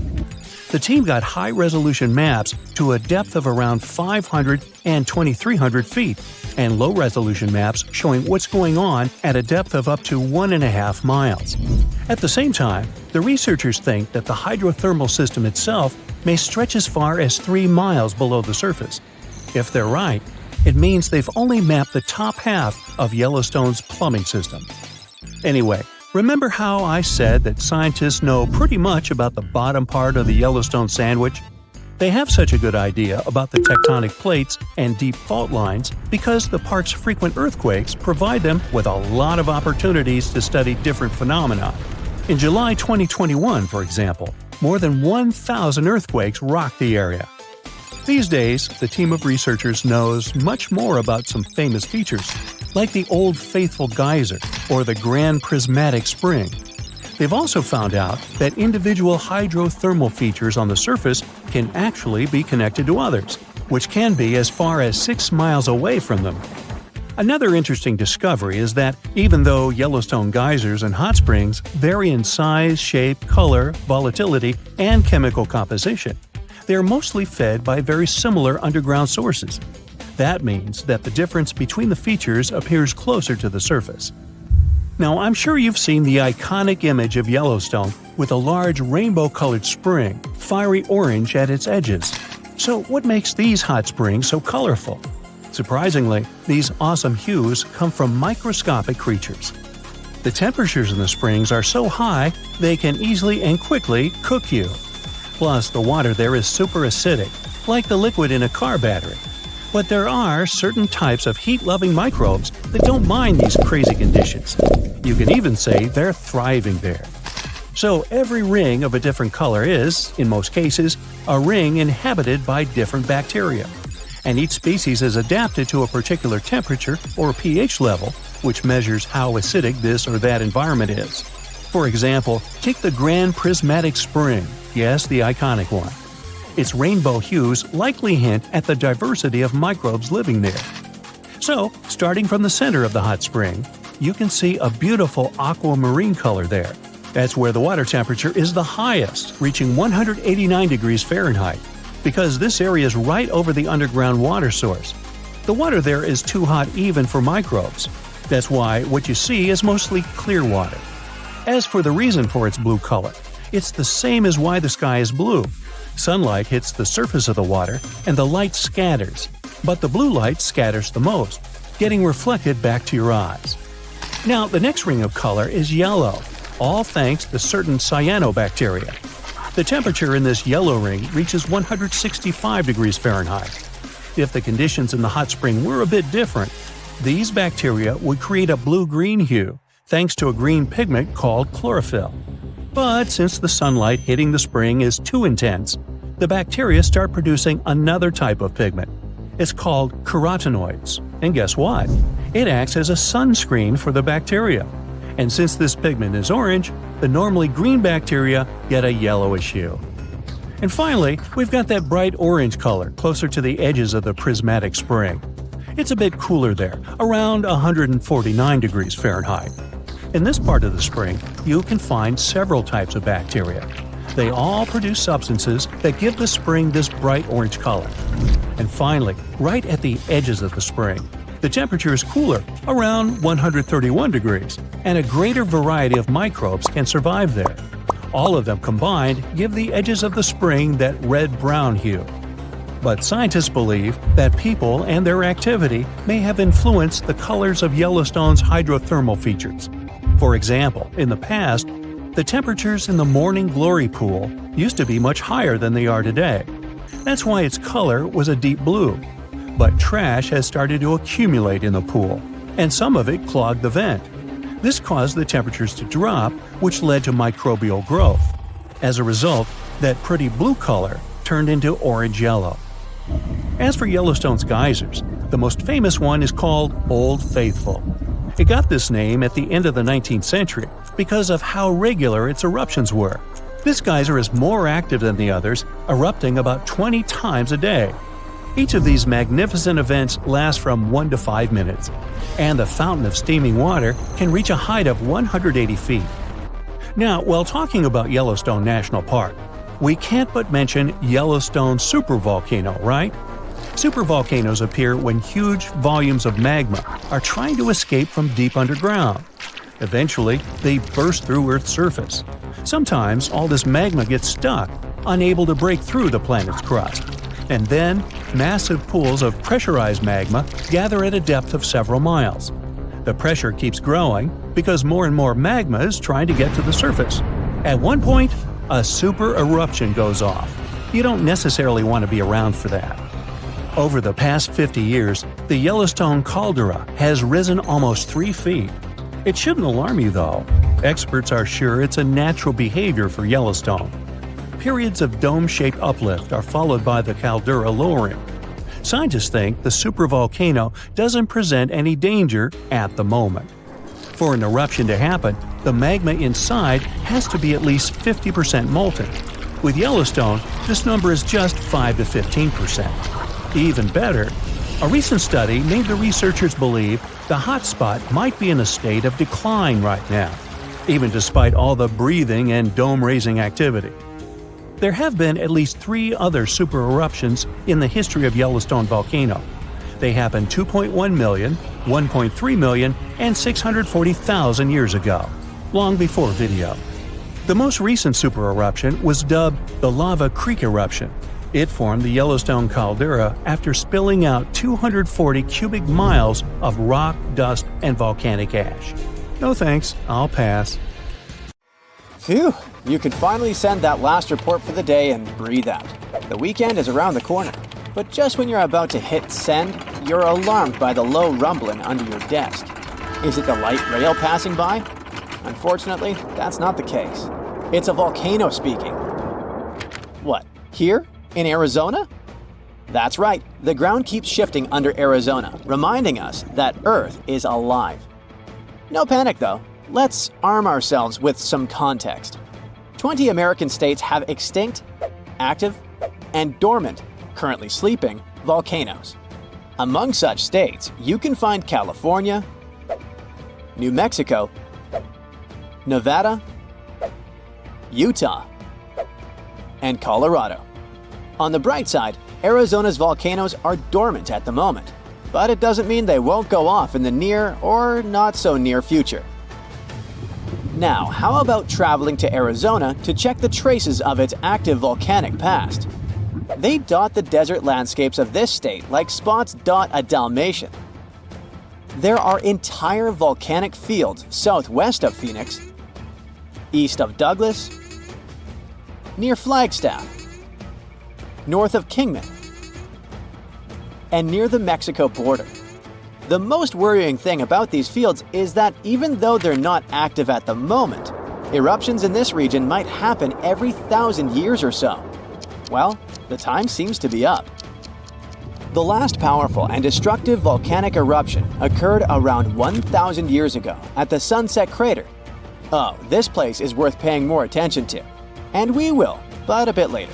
The team got high-resolution maps to a depth of around 500 and 2,300 feet, and low-resolution maps showing what's going on at a depth of up to 1.5 miles. At the same time, the researchers think that the hydrothermal system itself may stretch as far as 3 miles below the surface. If they're right, it means they've only mapped the top half of Yellowstone's plumbing system. Anyway, remember how I said that scientists know pretty much about the bottom part of the Yellowstone sandwich? They have such a good idea about the tectonic plates and deep fault lines because the park's frequent earthquakes provide them with a lot of opportunities to study different phenomena. In July 2021, for example, more than 1,000 earthquakes rocked the area. These days, the team of researchers knows much more about some famous features, like the Old Faithful Geyser or the Grand Prismatic Spring. They've also found out that individual hydrothermal features on the surface can actually be connected to others, which can be as far as 6 miles away from them. Another interesting discovery is that even though Yellowstone geysers and hot springs vary in size, shape, color, volatility, and chemical composition, they are mostly fed by very similar underground sources. That means that the difference between the features appears closer to the surface. Now, I'm sure you've seen the iconic image of Yellowstone with a large rainbow-colored spring, fiery orange at its edges. So what makes these hot springs so colorful? Surprisingly, these awesome hues come from microscopic creatures. The temperatures in the springs are so high they can easily and quickly cook you. Plus, the water there is super acidic, like the liquid in a car battery. But there are certain types of heat-loving microbes that don't mind these crazy conditions. You can even say they're thriving there. So every ring of a different color is, in most cases, a ring inhabited by different bacteria. And each species is adapted to a particular temperature or pH level, which measures how acidic this or that environment is. For example, take the Grand Prismatic Spring, yes, the iconic one. Its rainbow hues likely hint at the diversity of microbes living there. So, starting from the center of the hot spring, you can see a beautiful aquamarine color there. That's where the water temperature is the highest, reaching 189 degrees Fahrenheit, because this area is right over the underground water source. The water there is too hot even for microbes. That's why what you see is mostly clear water. As for the reason for its blue color, it's the same as why the sky is blue. Sunlight hits the surface of the water and the light scatters, but the blue light scatters the most, getting reflected back to your eyes. Now, the next ring of color is yellow, all thanks to certain cyanobacteria. The temperature in this yellow ring reaches 165 degrees Fahrenheit. If the conditions in the hot spring were a bit different, these bacteria would create a blue-green hue, thanks to a green pigment called chlorophyll. But since the sunlight hitting the spring is too intense, the bacteria start producing another type of pigment. It's called carotenoids. And guess what? It acts as a sunscreen for the bacteria. And since this pigment is orange, the normally green bacteria get a yellowish hue. And finally, we've got that bright orange color closer to the edges of the prismatic spring. It's a bit cooler there, around 149 degrees Fahrenheit. In this part of the spring, you can find several types of bacteria. They all produce substances that give the spring this bright orange color. And finally, right at the edges of the spring, the temperature is cooler, around 131 degrees, and a greater variety of microbes can survive there. All of them combined give the edges of the spring that red-brown hue. But scientists believe that people and their activity may have influenced the colors of Yellowstone's hydrothermal features. For example, in the past, the temperatures in the Morning Glory Pool used to be much higher than they are today. That's why its color was a deep blue. But trash has started to accumulate in the pool, and some of it clogged the vent. This caused the temperatures to drop, which led to microbial growth. As a result, that pretty blue color turned into orange-yellow. As for Yellowstone's geysers, the most famous one is called Old Faithful. It got this name at the end of the 19th century because of how regular its eruptions were. This geyser is more active than the others, erupting about 20 times a day. Each of these magnificent events lasts from 1 to 5 minutes, and the fountain of steaming water can reach a height of 180 feet. Now, while talking about Yellowstone National Park, we can't but mention Yellowstone supervolcano, right? Supervolcanoes appear when huge volumes of magma are trying to escape from deep underground. Eventually, they burst through Earth's surface. Sometimes all this magma gets stuck, unable to break through the planet's crust. And then, massive pools of pressurized magma gather at a depth of several miles. The pressure keeps growing because more and more magma is trying to get to the surface. At one point, a super eruption goes off. You don't necessarily want to be around for that. Over the past 50 years, the Yellowstone caldera has risen almost 3 feet. It shouldn't alarm you, though. Experts are sure it's a natural behavior for Yellowstone. Periods of dome-shaped uplift are followed by the caldera lowering. Scientists think the supervolcano doesn't present any danger at the moment. For an eruption to happen, the magma inside has to be at least 50% molten. With Yellowstone, this number is just 5 to 15%. Even better, a recent study made the researchers believe the hotspot might be in a state of decline right now, even despite all the breathing and dome-raising activity. There have been at least 3 other super eruptions in the history of Yellowstone volcano, They happened 2.1 million, 1.3 million, and 640,000 years ago, long before video. The most recent supereruption was dubbed the Lava Creek eruption. It formed the Yellowstone caldera after spilling out 240 cubic miles of rock, dust, and volcanic ash. No thanks, I'll pass. Phew, you can finally send that last report for the day and breathe out. The weekend is around the corner. But just when you're about to hit send, you're alarmed by the low rumbling under your desk. Is it the light rail passing by? Unfortunately, that's not the case. It's a volcano speaking. What, here? In Arizona? That's right, the ground keeps shifting under Arizona, reminding us that Earth is alive. No panic though, let's arm ourselves with some context. 20 American states have extinct, active, and dormant, currently sleeping, volcanoes. Among such states, you can find California, New Mexico, Nevada, Utah, and Colorado. On the bright side, Arizona's volcanoes are dormant at the moment, but it doesn't mean they won't go off in the near or not so near future. Now, how about traveling to Arizona to check the traces of its active volcanic past? They dot the desert landscapes of this state like spots dot a Dalmatian. There are entire volcanic fields southwest of Phoenix, east of Douglas, near Flagstaff, north of Kingman, and near the Mexico border. The most worrying thing about these fields is that even though they're not active at the moment, eruptions in this region might happen every 1,000 years or so. Well, the time seems to be up. The last powerful and destructive volcanic eruption occurred around 1,000 years ago at the Sunset Crater. Oh, this place is worth paying more attention to. And we will, but a bit later.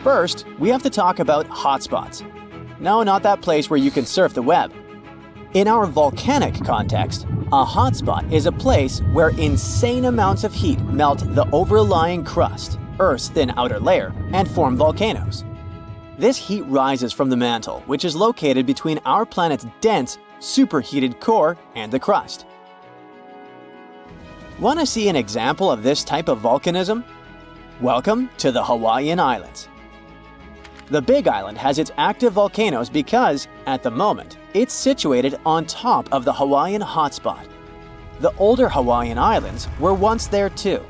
First, we have to talk about hotspots. No, not that place where you can surf the web. In our volcanic context, a hotspot is a place where insane amounts of heat melt the overlying crust, Earth's thin outer layer, and form volcanoes. This heat rises from the mantle, which is located between our planet's dense, superheated core and the crust. Want to see an example of this type of volcanism? Welcome to the Hawaiian Islands. The Big Island has its active volcanoes because, at the moment, it's situated on top of the Hawaiian hotspot. The older Hawaiian Islands were once there too,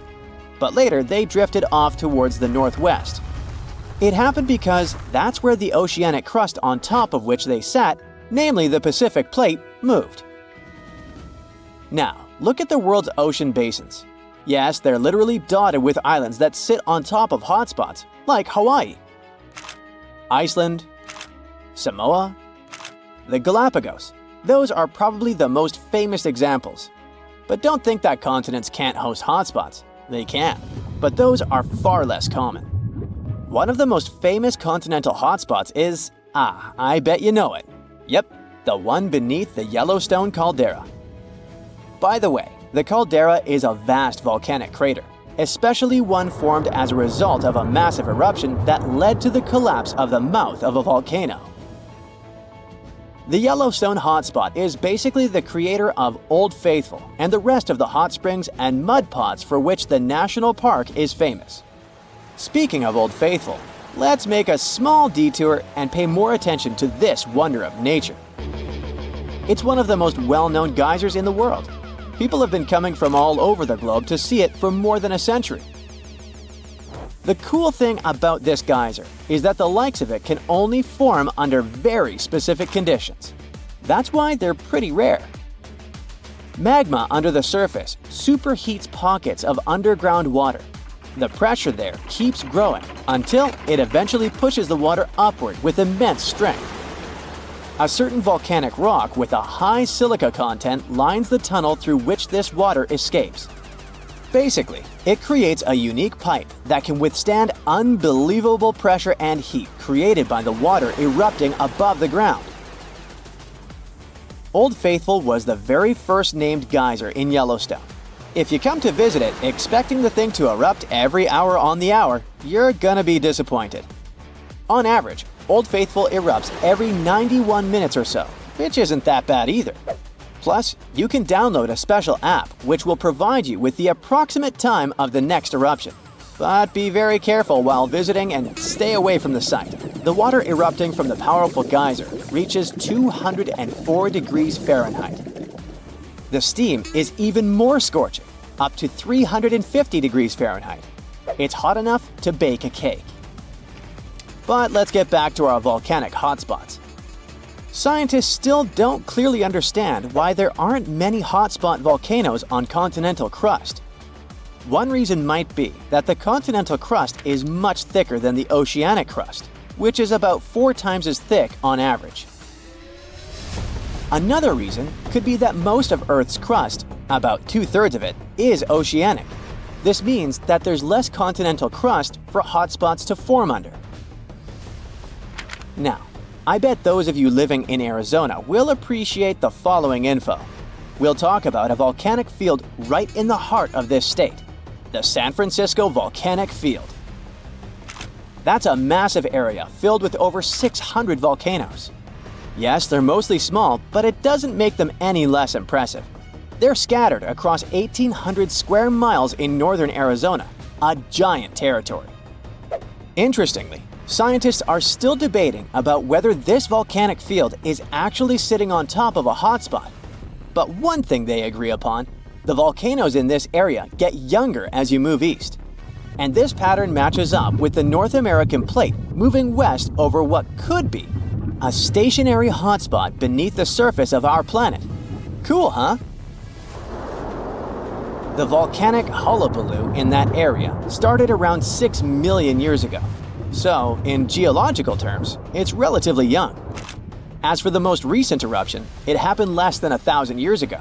but later they drifted off towards the northwest. It happened because that's where the oceanic crust on top of which they sat, namely the Pacific Plate, moved. Now, look at the world's ocean basins. Yes, they're literally dotted with islands that sit on top of hotspots, like Hawaii, Iceland, Samoa, the Galapagos. Those are probably the most famous examples. But don't think that continents can't host hotspots. They can, but those are far less common. One of the most famous continental hotspots is, I bet you know it. Yep, the one beneath the Yellowstone caldera. By the way, the caldera is a vast volcanic crater, especially one formed as a result of a massive eruption that led to the collapse of the mouth of a volcano. The Yellowstone hotspot is basically the creator of Old Faithful and the rest of the hot springs and mud pots for which the national park is famous. Speaking of Old Faithful, let's make a small detour and pay more attention to this wonder of nature. It's one of the most well-known geysers in the world. People have been coming from all over the globe to see it for more than a century. The cool thing about this geyser is that the likes of it can only form under very specific conditions. That's why they're pretty rare. Magma under the surface superheats pockets of underground water. The pressure there keeps growing until it eventually pushes the water upward with immense strength. A certain volcanic rock with a high silica content lines the tunnel through which this water escapes. Basically, it creates a unique pipe that can withstand unbelievable pressure and heat created by the water erupting above the ground. Old Faithful was the very first named geyser in Yellowstone. If you come to visit it expecting the thing to erupt every hour on the hour, you're gonna be disappointed. On average, Old Faithful erupts every 91 minutes or so, which isn't that bad either. Plus, you can download a special app which will provide you with the approximate time of the next eruption. But be very careful while visiting and stay away from the site. The water erupting from the powerful geyser reaches 204 degrees Fahrenheit. The steam is even more scorching, up to 350 degrees Fahrenheit. It's hot enough to bake a cake. But let's get back to our volcanic hotspots. Scientists still don't clearly understand why there aren't many hotspot volcanoes on continental crust. One reason might be that the continental crust is much thicker than the oceanic crust, which is about 4 times as thick on average. Another reason could be that most of Earth's crust, about 2/3 of it, is oceanic. This means that there's less continental crust for hotspots to form under. Now, I bet those of you living in Arizona will appreciate the following info. We'll talk about a volcanic field right in the heart of this state, the San Francisco Volcanic Field. That's a massive area filled with over 600 volcanoes. Yes, they're mostly small, but it doesn't make them any less impressive. They're scattered across 1,800 square miles in northern Arizona, a giant territory. Interestingly, scientists are still debating about whether this volcanic field is actually sitting on top of a hotspot. But one thing they agree upon: the volcanoes in this area get younger as you move east. And this pattern matches up with the North American plate moving west over what could be a stationary hotspot beneath the surface of our planet. Cool, huh? The volcanic hullabaloo in that area started around 6 million years ago. So, in geological terms, it's relatively young. As for the most recent eruption, it happened less than 1,000 years ago.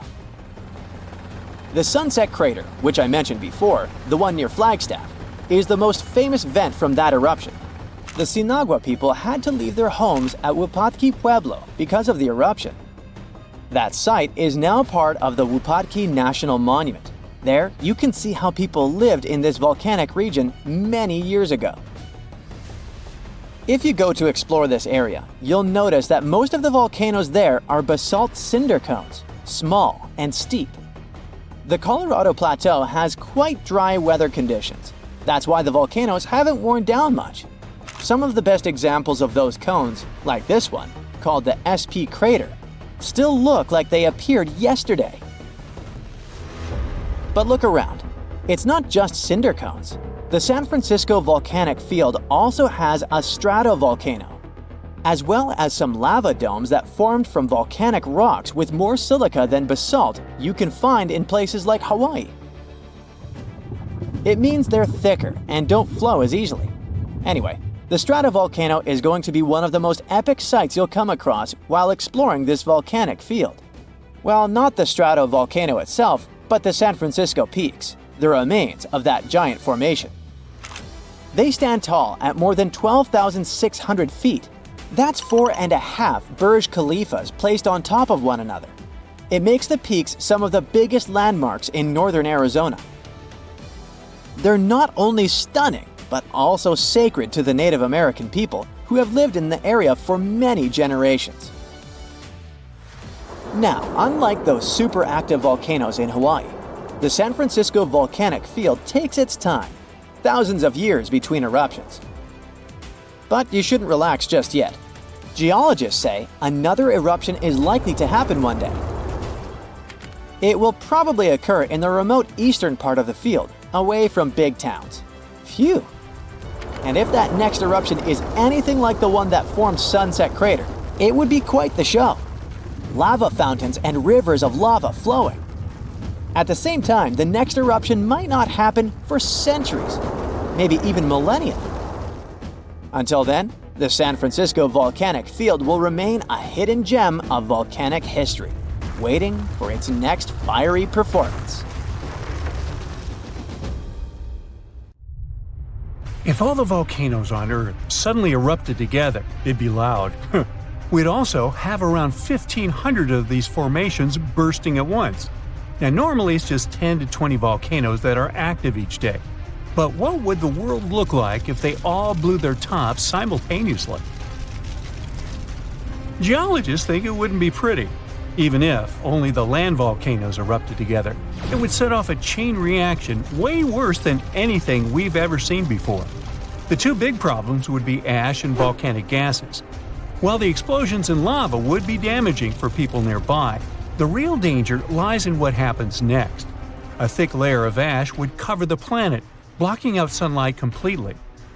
The Sunset Crater, which I mentioned before, the one near Flagstaff, is the most famous vent from that eruption. The Sinagua people had to leave their homes at Wupatki Pueblo because of the eruption. That site is now part of the Wupatki National Monument. There, you can see how people lived in this volcanic region many years ago. If you go to explore this area, you'll notice that most of the volcanoes there are basalt cinder cones, small and steep. The Colorado Plateau has quite dry weather conditions. That's why the volcanoes haven't worn down much. Some of the best examples of those cones, like this one, called the SP crater, still look like they appeared yesterday. But look around. It's not just cinder cones. The San Francisco Volcanic Field also has a stratovolcano, as well as some lava domes that formed from volcanic rocks with more silica than basalt you can find in places like Hawaii. It means they're thicker and don't flow as easily. Anyway, the stratovolcano is going to be one of the most epic sights you'll come across while exploring this volcanic field. Well, not the stratovolcano itself, but the San Francisco peaks, the remains of that giant formation. They stand tall at more than 12,600 feet. That's 4.5 Burj Khalifas placed on top of one another. It makes the peaks some of the biggest landmarks in northern Arizona. They're not only stunning, but also sacred to the Native American people who have lived in the area for many generations. Now, unlike those super active volcanoes in Hawaii, the San Francisco Volcanic Field takes its time, thousands of years between eruptions. But you shouldn't relax just yet. Geologists say another eruption is likely to happen one day. It will probably occur in the remote eastern part of the field, away from big towns. Phew! And if that next eruption is anything like the one that formed Sunset Crater, it would be quite the show. Lava fountains and rivers of lava flowing. At the same time, the next eruption might not happen for centuries, maybe even millennia. Until then, the San Francisco Volcanic Field will remain a hidden gem of volcanic history, waiting for its next fiery performance. If all the volcanoes on Earth suddenly erupted together, it'd be loud. We'd also have around 1,500 of these formations bursting at once. Now, normally it's just 10 to 20 volcanoes that are active each day. But what would the world look like if they all blew their tops simultaneously? Geologists think it wouldn't be pretty. Even if only the land volcanoes erupted together, it would set off a chain reaction way worse than anything we've ever seen before. The two big problems would be ash and volcanic gases. While the explosions in lava would be damaging for people nearby, the real danger lies in what happens next. A thick layer of ash would cover the planet, blocking out sunlight completely.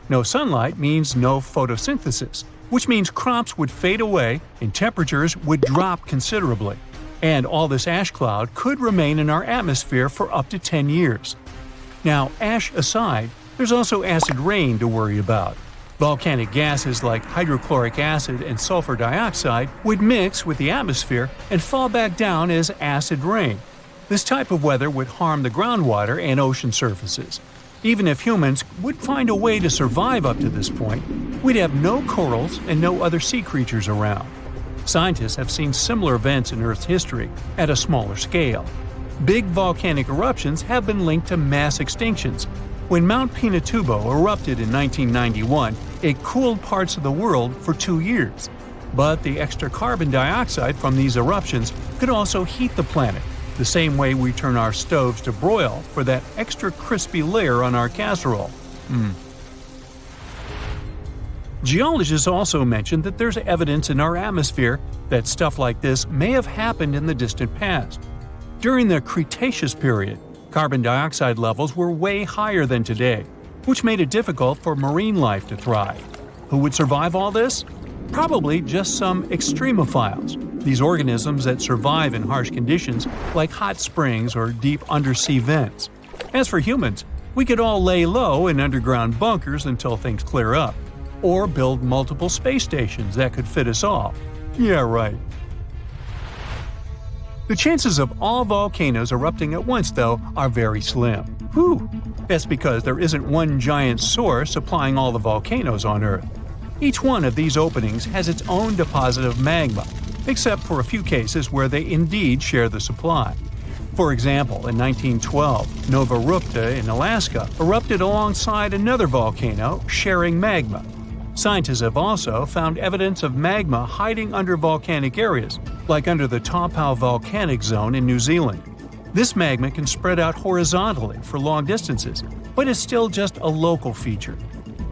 No sunlight means no photosynthesis, which means crops would fade away and temperatures would drop considerably. And all this ash cloud could remain in our atmosphere for up to 10 years. Now, ash aside, there's also acid rain to worry about. Volcanic gases like hydrochloric acid and sulfur dioxide would mix with the atmosphere and fall back down as acid rain. This type of weather would harm the groundwater and ocean surfaces. Even if humans would find a way to survive up to this point, we'd have no corals and no other sea creatures around. Scientists have seen similar events in Earth's history at a smaller scale. Big volcanic eruptions have been linked to mass extinctions. When Mount Pinatubo erupted in 1991, it cooled parts of the world for 2 years. But the extra carbon dioxide from these eruptions could also heat the planet, the same way we turn our stoves to broil for that extra crispy layer on our casserole. Geologists also mentioned that there's evidence in our atmosphere that stuff like this may have happened in the distant past. During the Cretaceous period, carbon dioxide levels were way higher than today, which made it difficult for marine life to thrive. Who would survive all this? Probably just some extremophiles, these organisms that survive in harsh conditions like hot springs or deep undersea vents. As for humans, we could all lay low in underground bunkers until things clear up, or build multiple space stations that could fit us all. Yeah, right. The chances of all volcanoes erupting at once, though, are very slim. Whew! That's because there isn't one giant source supplying all the volcanoes on Earth. Each one of these openings has its own deposit of magma, except for a few cases where they indeed share the supply. For example, in 1912, Nova Rupta in Alaska erupted alongside another volcano sharing magma. Scientists have also found evidence of magma hiding under volcanic areas, like under the Taupau volcanic zone in New Zealand. This magma can spread out horizontally for long distances, but is still just a local feature.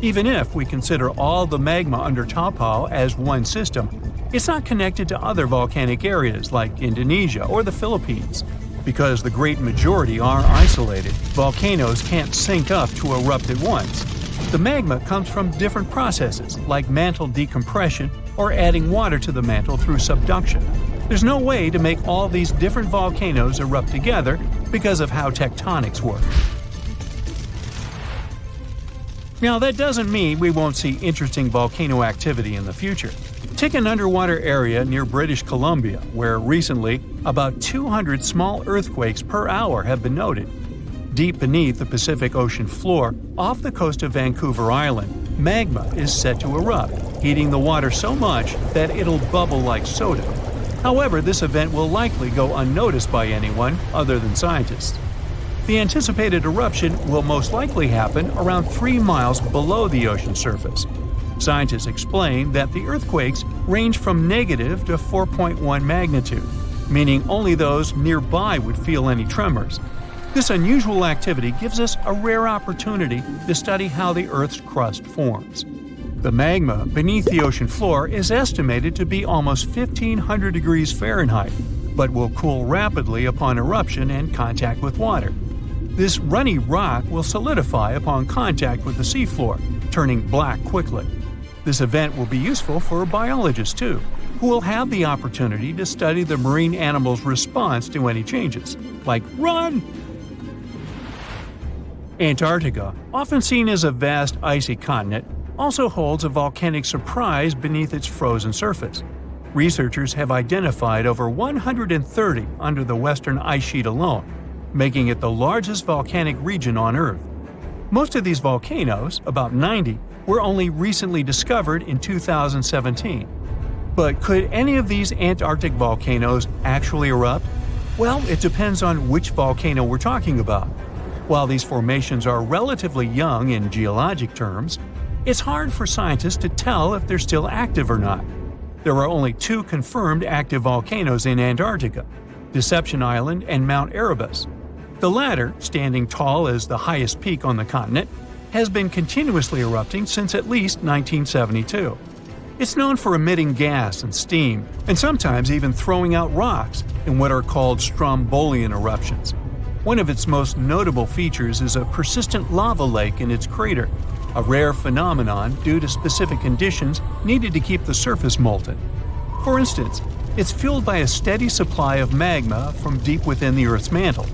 Even if we consider all the magma under Taupau as one system, it's not connected to other volcanic areas like Indonesia or the Philippines. Because the great majority are isolated, volcanoes can't sync up to erupt at once. The magma comes from different processes like mantle decompression or adding water to the mantle through subduction. There's no way to make all these different volcanoes erupt together because of how tectonics work. Now, that doesn't mean we won't see interesting volcano activity in the future. Take an underwater area near British Columbia, where recently about 200 small earthquakes per hour have been noted. Deep beneath the Pacific Ocean floor, off the coast of Vancouver Island, magma is set to erupt, heating the water so much that it'll bubble like soda. However, this event will likely go unnoticed by anyone other than scientists. The anticipated eruption will most likely happen around 3 miles below the ocean surface. Scientists explain that the earthquakes range from negative to 4.1 magnitude, meaning only those nearby would feel any tremors. This unusual activity gives us a rare opportunity to study how the Earth's crust forms. The magma beneath the ocean floor is estimated to be almost 1,500 degrees Fahrenheit, but will cool rapidly upon eruption and contact with water. This runny rock will solidify upon contact with the seafloor, turning black quickly. This event will be useful for biologists too, who will have the opportunity to study the marine animals' response to any changes, like run! Antarctica, often seen as a vast icy continent, also holds a volcanic surprise beneath its frozen surface. Researchers have identified over 130 under the western ice sheet alone, making it the largest volcanic region on Earth. Most of these volcanoes, about 90, were only recently discovered in 2017. But could any of these Antarctic volcanoes actually erupt? Well, it depends on which volcano we're talking about. While these formations are relatively young in geologic terms, it's hard for scientists to tell if they're still active or not. There are only two confirmed active volcanoes in Antarctica: Deception Island and Mount Erebus. The latter, standing tall as the highest peak on the continent, has been continuously erupting since at least 1972. It's known for emitting gas and steam, and sometimes even throwing out rocks in what are called strombolian eruptions. One of its most notable features is a persistent lava lake in its crater, a rare phenomenon due to specific conditions needed to keep the surface molten. For instance, it's fueled by a steady supply of magma from deep within the Earth's mantle.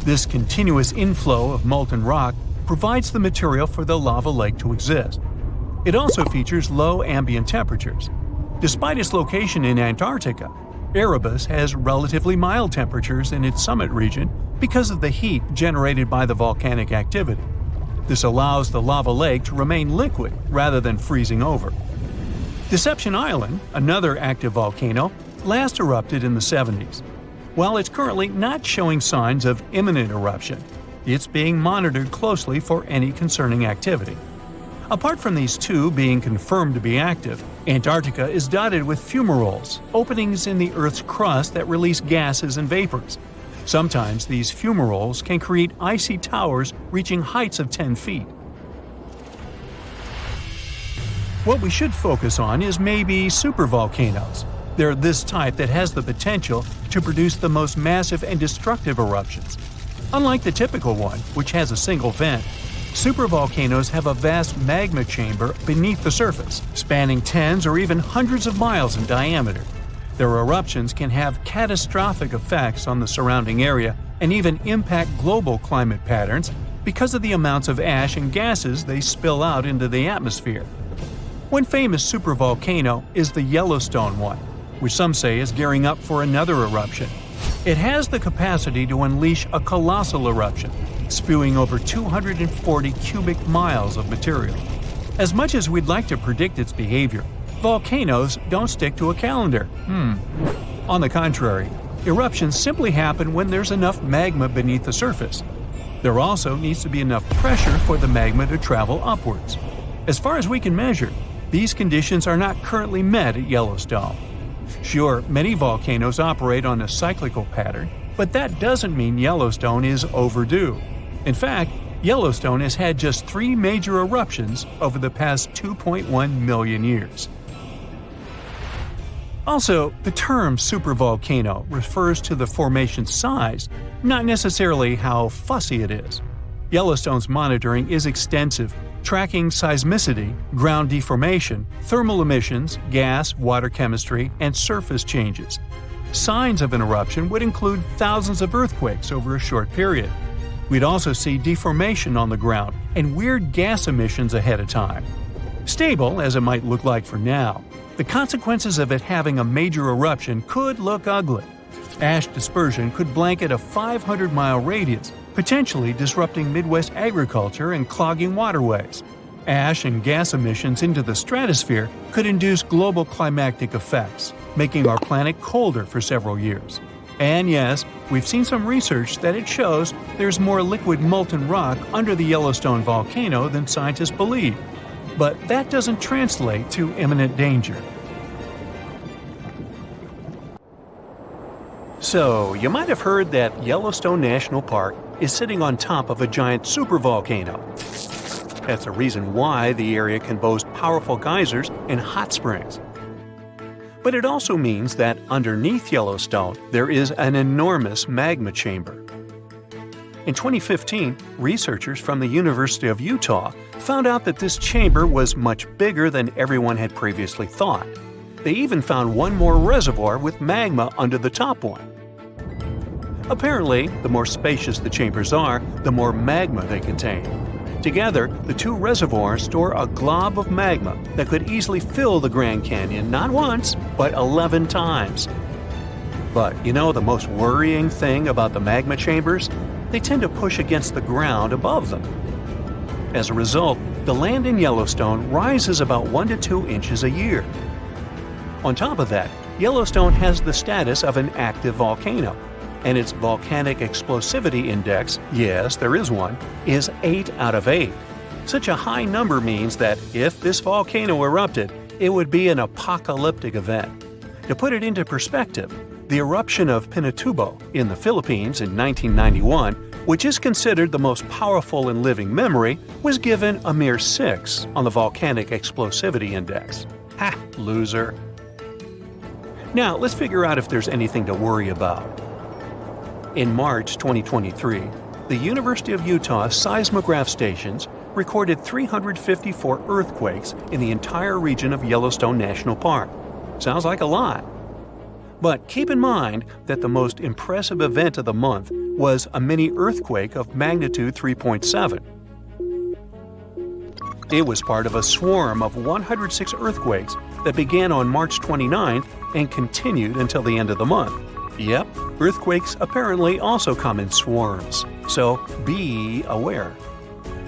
This continuous inflow of molten rock provides the material for the lava lake to exist. It also features low ambient temperatures. Despite its location in Antarctica, Erebus has relatively mild temperatures in its summit region because of the heat generated by the volcanic activity. This allows the lava lake to remain liquid rather than freezing over. Deception Island, another active volcano, last erupted in the 70s. While it's currently not showing signs of imminent eruption, it's being monitored closely for any concerning activity. Apart from these two being confirmed to be active, Antarctica is dotted with fumaroles, openings in the Earth's crust that release gases and vapors. Sometimes these fumaroles can create icy towers reaching heights of 10 feet. What we should focus on is maybe supervolcanoes. They're this type that has the potential to produce the most massive and destructive eruptions. Unlike the typical one, which has a single vent, supervolcanoes have a vast magma chamber beneath the surface, spanning tens or even hundreds of miles in diameter. Their eruptions can have catastrophic effects on the surrounding area and even impact global climate patterns because of the amounts of ash and gases they spill out into the atmosphere. One famous supervolcano is the Yellowstone one, which some say is gearing up for another eruption. It has the capacity to unleash a colossal eruption, spewing over 240 cubic miles of material. As much as we'd like to predict its behavior, volcanoes don't stick to a calendar. On the contrary, eruptions simply happen when there's enough magma beneath the surface. There also needs to be enough pressure for the magma to travel upwards. As far as we can measure, these conditions are not currently met at Yellowstone. Sure, many volcanoes operate on a cyclical pattern, but that doesn't mean Yellowstone is overdue. In fact, Yellowstone has had just 3 major eruptions over the past 2.1 million years. Also, the term supervolcano refers to the formation's size, not necessarily how fussy it is. Yellowstone's monitoring is extensive, tracking seismicity, ground deformation, thermal emissions, gas, water chemistry, and surface changes. Signs of an eruption would include thousands of earthquakes over a short period. We'd also see deformation on the ground and weird gas emissions ahead of time. Stable as it might look like for now, the consequences of it having a major eruption could look ugly. Ash dispersion could blanket a 500-mile radius, potentially disrupting Midwest agriculture and clogging waterways. Ash and gas emissions into the stratosphere could induce global climatic effects, making our planet colder for several years. And yes, we've seen some research that it shows there's more liquid molten rock under the Yellowstone volcano than scientists believe. But that doesn't translate to imminent danger. So, you might have heard that Yellowstone National Park is sitting on top of a giant supervolcano. That's the reason why the area can boast powerful geysers and hot springs. But it also means that underneath Yellowstone, there is an enormous magma chamber. In 2015, researchers from the University of Utah found out that this chamber was much bigger than everyone had previously thought. They even found one more reservoir with magma under the top one. Apparently, the more spacious the chambers are, the more magma they contain. Together, the two reservoirs store a glob of magma that could easily fill the Grand Canyon not once, but 11 times. But you know the most worrying thing about the magma chambers? They tend to push against the ground above them. As a result, the land in Yellowstone rises about 1 to 2 inches a year. On top of that, Yellowstone has the status of an active volcano, and its volcanic explosivity index, yes, there is one, is 8 out of 8. Such a high number means that if this volcano erupted, It would be an apocalyptic event. To put it into perspective, the eruption of Pinatubo in the Philippines in 1991, which is considered the most powerful in living memory, was given a mere 6 on the Volcanic Explosivity Index. Ha! Loser. Now, let's figure out if there's anything to worry about. In March 2023, the University of Utah seismograph stations recorded 354 earthquakes in the entire region of Yellowstone National Park. Sounds like a lot. But keep in mind that the most impressive event of the month was a mini earthquake of magnitude 3.7. It was part of a swarm of 106 earthquakes that began on March 29th and continued until the end of the month. Yep, earthquakes apparently also come in swarms, so be aware.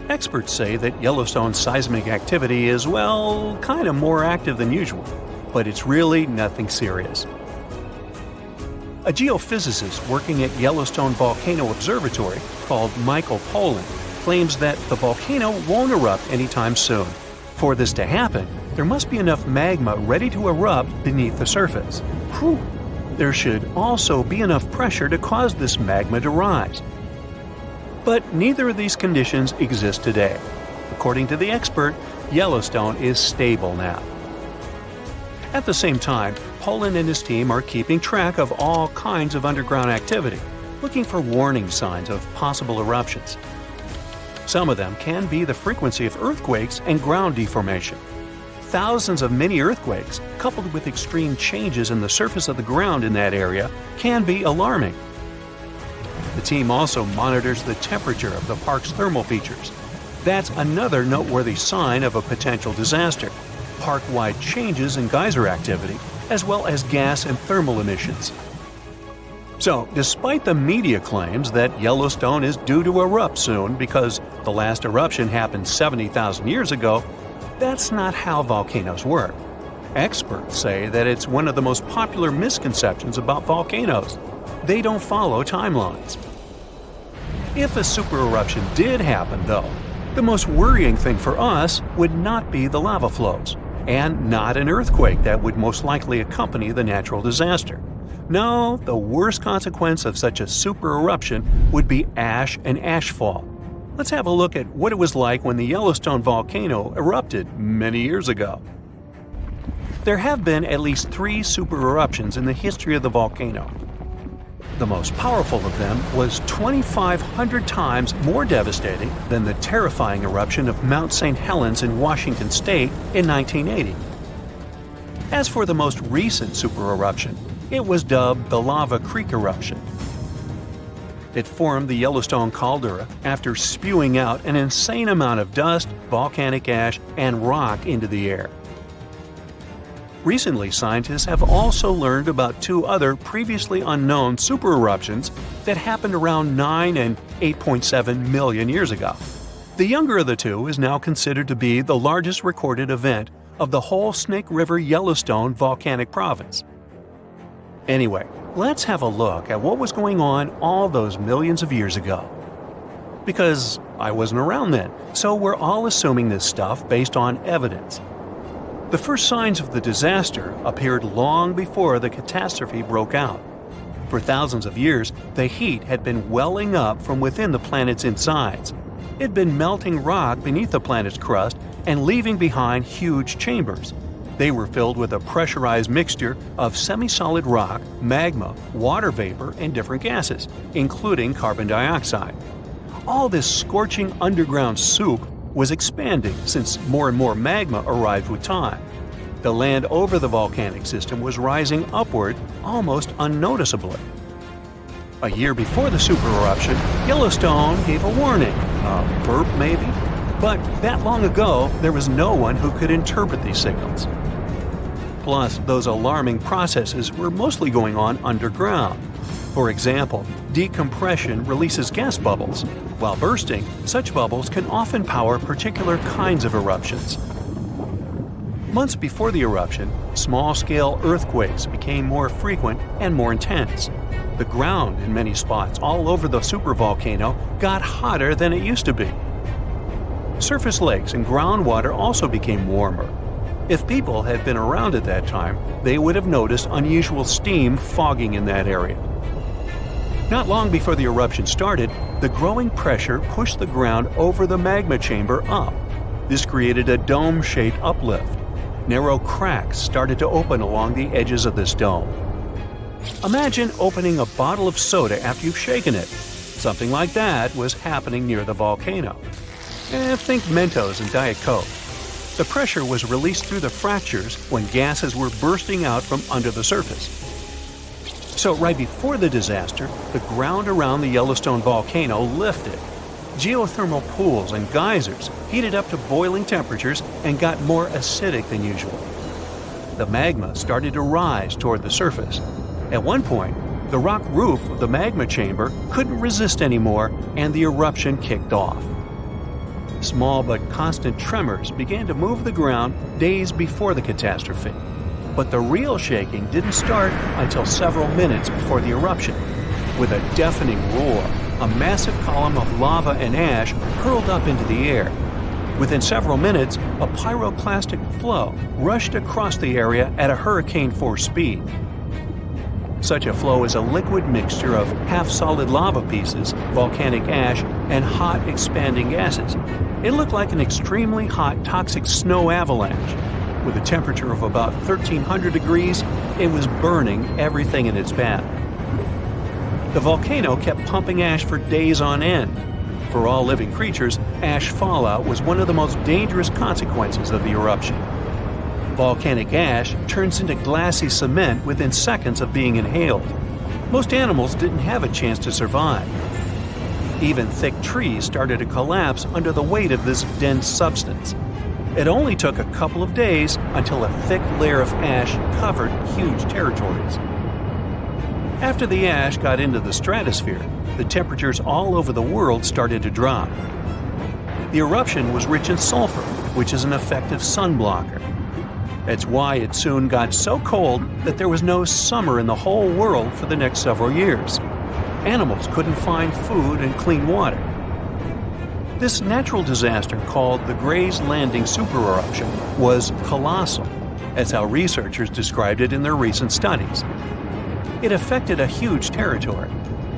Experts say that Yellowstone's seismic activity is, well, kind of more active than usual, but it's really nothing serious. A geophysicist working at Yellowstone Volcano Observatory called Michael Pollan claims that the volcano won't erupt anytime soon. For this to happen, there must be enough magma ready to erupt beneath the surface. Whew. There should also be enough pressure to cause this magma to rise. But neither of these conditions exist today. According to the expert, Yellowstone is stable now. At the same time, Pollan and his team are keeping track of all kinds of underground activity, looking for warning signs of possible eruptions. Some of them can be the frequency of earthquakes and ground deformation. Thousands of mini earthquakes, coupled with extreme changes in the surface of the ground in that area, can be alarming. The team also monitors the temperature of the park's thermal features. That's another noteworthy sign of a potential disaster. Park-wide changes in geyser activity, as well as gas and thermal emissions. So, despite the media claims that Yellowstone is due to erupt soon because the last eruption happened 70,000 years ago, that's not how volcanoes work. Experts say that it's one of the most popular misconceptions about volcanoes. They don't follow timelines. If a supereruption did happen, though, the most worrying thing for us would not be the lava flows, and not an earthquake that would most likely accompany the natural disaster. No, the worst consequence of such a supereruption would be ash and ashfall. Let's have a look at what it was like when the Yellowstone volcano erupted many years ago. There have been at least 3 supereruptions in the history of the volcano. The most powerful of them was 2,500 times more devastating than the terrifying eruption of Mount St. Helens in Washington state in 1980. As for the most recent supereruption, it was dubbed the Lava Creek eruption. It formed the Yellowstone caldera after spewing out an insane amount of dust, volcanic ash, and rock into the air. Recently, scientists have also learned about 2 other previously unknown supereruptions that happened around 9 and 8.7 million years ago. The younger of the 2 is now considered to be the largest recorded event of the whole Snake River Yellowstone volcanic province. Anyway, let's have a look at what was going on all those millions of years ago. Because I wasn't around then, so we're all assuming this stuff based on evidence. The first signs of the disaster appeared long before the catastrophe broke out. For thousands of years, the heat had been welling up from within the planet's insides. It had been melting rock beneath the planet's crust and leaving behind huge chambers. They were filled with a pressurized mixture of semi-solid rock, magma, water vapor, and different gases, including carbon dioxide. All this scorching underground soup was expanding since more and more magma arrived with time. The land over the volcanic system was rising upward almost unnoticeably. A year before the supereruption, Yellowstone gave a warning, a burp maybe, but that long ago there was no one who could interpret these signals. Plus, those alarming processes were mostly going on underground. For example, decompression releases gas bubbles. While bursting, such bubbles can often power particular kinds of eruptions. Months before the eruption, small-scale earthquakes became more frequent and more intense. The ground in many spots all over the supervolcano got hotter than it used to be. Surface lakes and groundwater also became warmer. If people had been around at that time, they would have noticed unusual steam fogging in that area. Not long before the eruption started, the growing pressure pushed the ground over the magma chamber up. This created a dome-shaped uplift. Narrow cracks started to open along the edges of this dome. Imagine opening a bottle of soda after you've shaken it. Something like that was happening near the volcano. Think Mentos and Diet Coke. The pressure was released through the fractures when gases were bursting out from under the surface. So right before the disaster, the ground around the Yellowstone volcano lifted. Geothermal pools and geysers heated up to boiling temperatures and got more acidic than usual. The magma started to rise toward the surface. At one point, the rock roof of the magma chamber couldn't resist anymore and the eruption kicked off. Small but constant tremors began to move the ground days before the catastrophe. But the real shaking didn't start until several minutes before the eruption. With a deafening roar, a massive column of lava and ash hurled up into the air. Within several minutes, a pyroclastic flow rushed across the area at a hurricane-force speed. Such a flow is a liquid mixture of half-solid lava pieces, volcanic ash, and hot, expanding gases. It looked like an extremely hot, toxic snow avalanche. With a temperature of about 1,300 degrees, it was burning everything in its path. The volcano kept pumping ash for days on end. For all living creatures, ash fallout was one of the most dangerous consequences of the eruption. Volcanic ash turns into glassy cement within seconds of being inhaled. Most animals didn't have a chance to survive. Even thick trees started to collapse under the weight of this dense substance. It only took a couple of days until a thick layer of ash covered huge territories. After the ash got into the stratosphere, the temperatures all over the world started to drop. The eruption was rich in sulfur, which is an effective sunblocker. That's why it soon got so cold that there was no summer in the whole world for the next several years. Animals couldn't find food and clean water. This natural disaster, called the Gray's Landing supereruption, was colossal. That's how researchers described it in their recent studies. It affected a huge territory.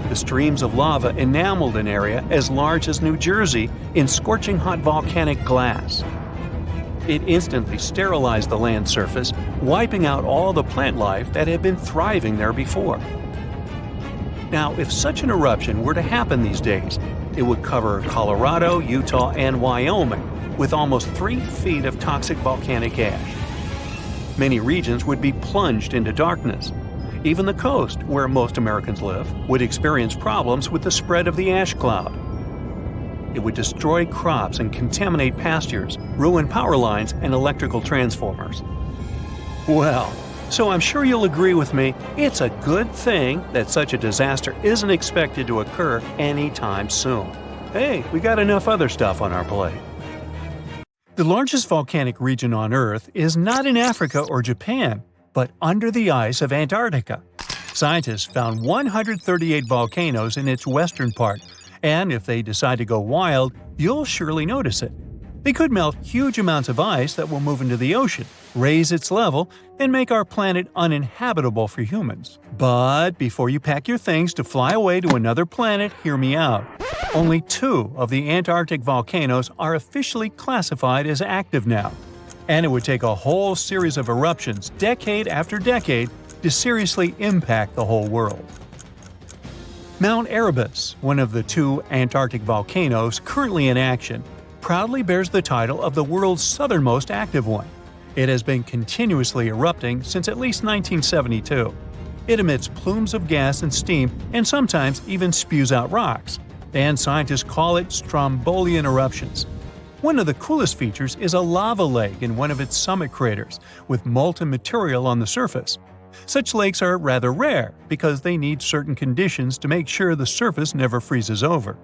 The streams of lava enameled an area as large as New Jersey in scorching hot volcanic glass. It instantly sterilized the land surface, wiping out all the plant life that had been thriving there before. Now, if such an eruption were to happen these days, it would cover Colorado, Utah, and Wyoming with almost 3 feet of toxic volcanic ash. Many regions would be plunged into darkness. Even the coast, where most Americans live, would experience problems with the spread of the ash cloud. It would destroy crops and contaminate pastures, ruin power lines and electrical transformers. Well, so I'm sure you'll agree with me, it's a good thing that such a disaster isn't expected to occur anytime soon. Hey, we got enough other stuff on our plate. The largest volcanic region on Earth is not in Africa or Japan, but under the ice of Antarctica. Scientists found 138 volcanoes in its western part, and if they decide to go wild, you'll surely notice it. They could melt huge amounts of ice that will move into the ocean, raise its level, and make our planet uninhabitable for humans. But before you pack your things to fly away to another planet, hear me out. Only 2 of the Antarctic volcanoes are officially classified as active now. And it would take a whole series of eruptions, decade after decade, to seriously impact the whole world. Mount Erebus, one of the 2 Antarctic volcanoes currently in action, proudly bears the title of the world's southernmost active one. It has been continuously erupting since at least 1972. It emits plumes of gas and steam and sometimes even spews out rocks, and scientists call it Strombolian eruptions. One of the coolest features is a lava lake in one of its summit craters, with molten material on the surface. Such lakes are rather rare because they need certain conditions to make sure the surface never freezes over.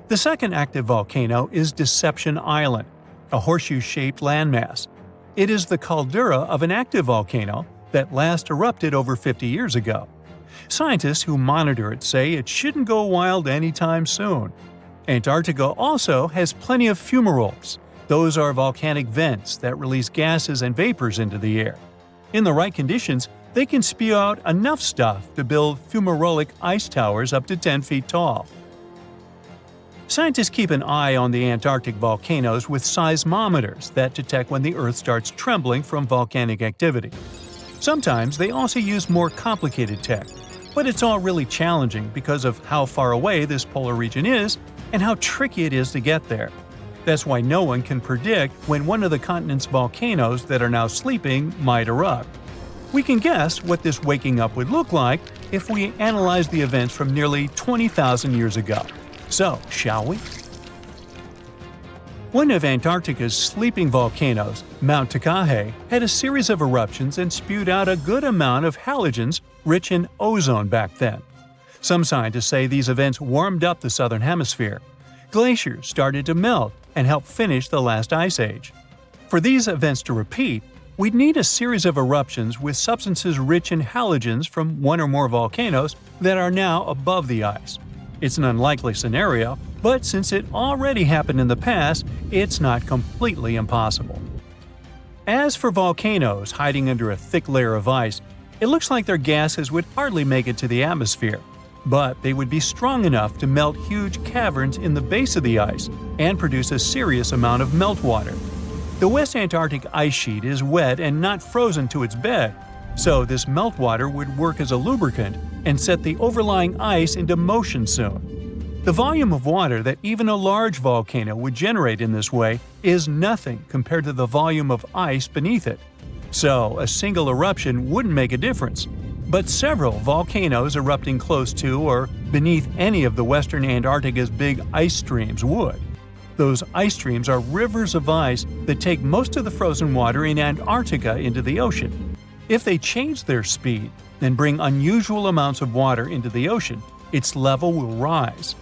The second active volcano is Deception Island, a horseshoe-shaped landmass. It is the caldera of an active volcano that last erupted over 50 years ago. Scientists who monitor it say it shouldn't go wild anytime soon. Antarctica also has plenty of fumaroles. Those are volcanic vents that release gases and vapors into the air. In the right conditions, they can spew out enough stuff to build fumarolic ice towers up to 10 feet tall. Scientists keep an eye on the Antarctic volcanoes with seismometers that detect when the Earth starts trembling from volcanic activity. Sometimes they also use more complicated tech, but it's all really challenging because of how far away this polar region is and how tricky it is to get there. That's why no one can predict when one of the continent's volcanoes that are now sleeping might erupt. We can guess what this waking up would look like if we analyze the events from nearly 20,000 years ago. So, shall we? One of Antarctica's sleeping volcanoes, Mount Takahe, had a series of eruptions and spewed out a good amount of halogens rich in ozone back then. Some scientists say these events warmed up the southern hemisphere. Glaciers started to melt and help finish the last ice age. For these events to repeat, we'd need a series of eruptions with substances rich in halogens from one or more volcanoes that are now above the ice. It's an unlikely scenario, but since it already happened in the past, it's not completely impossible. As for volcanoes hiding under a thick layer of ice, it looks like their gases would hardly make it to the atmosphere, but they would be strong enough to melt huge caverns in the base of the ice and produce a serious amount of meltwater. The West Antarctic ice sheet is wet and not frozen to its bed, so this meltwater would work as a lubricant and set the overlying ice into motion soon. The volume of water that even a large volcano would generate in this way is nothing compared to the volume of ice beneath it. So, a single eruption wouldn't make a difference. But several volcanoes erupting close to or beneath any of the western Antarctica's big ice streams would. Those ice streams are rivers of ice that take most of the frozen water in Antarctica into the ocean. If they change their speed and bring unusual amounts of water into the ocean, its level will rise.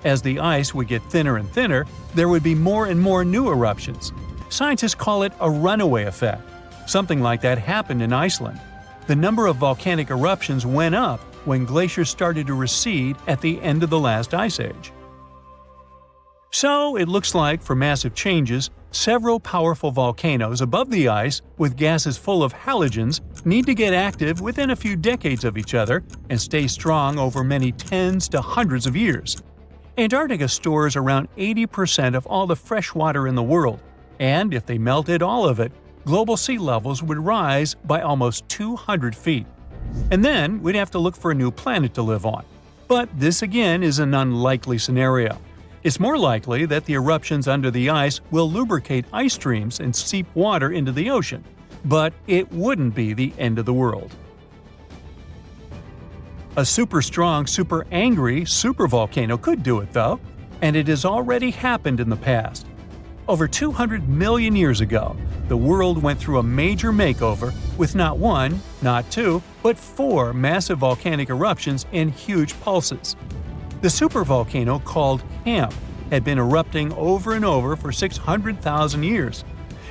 As the ice would get thinner and thinner, there would be more and more new eruptions. Scientists call it a runaway effect. Something like that happened in Iceland. The number of volcanic eruptions went up when glaciers started to recede at the end of the last ice age. So, it looks like, for massive changes, several powerful volcanoes above the ice with gases full of halogens need to get active within a few decades of each other and stay strong over many tens to hundreds of years. Antarctica stores around 80% of all the fresh water in the world, and if they melted all of it, global sea levels would rise by almost 200 feet. And then we'd have to look for a new planet to live on. But this again is an unlikely scenario. It's more likely that the eruptions under the ice will lubricate ice streams and seep water into the ocean, but it wouldn't be the end of the world. A super strong, super angry supervolcano could do it though, and it has already happened in the past. Over 200 million years ago, the world went through a major makeover with not one, not two, but 4 massive volcanic eruptions in huge pulses. The supervolcano called Skym had been erupting over and over for 600,000 years.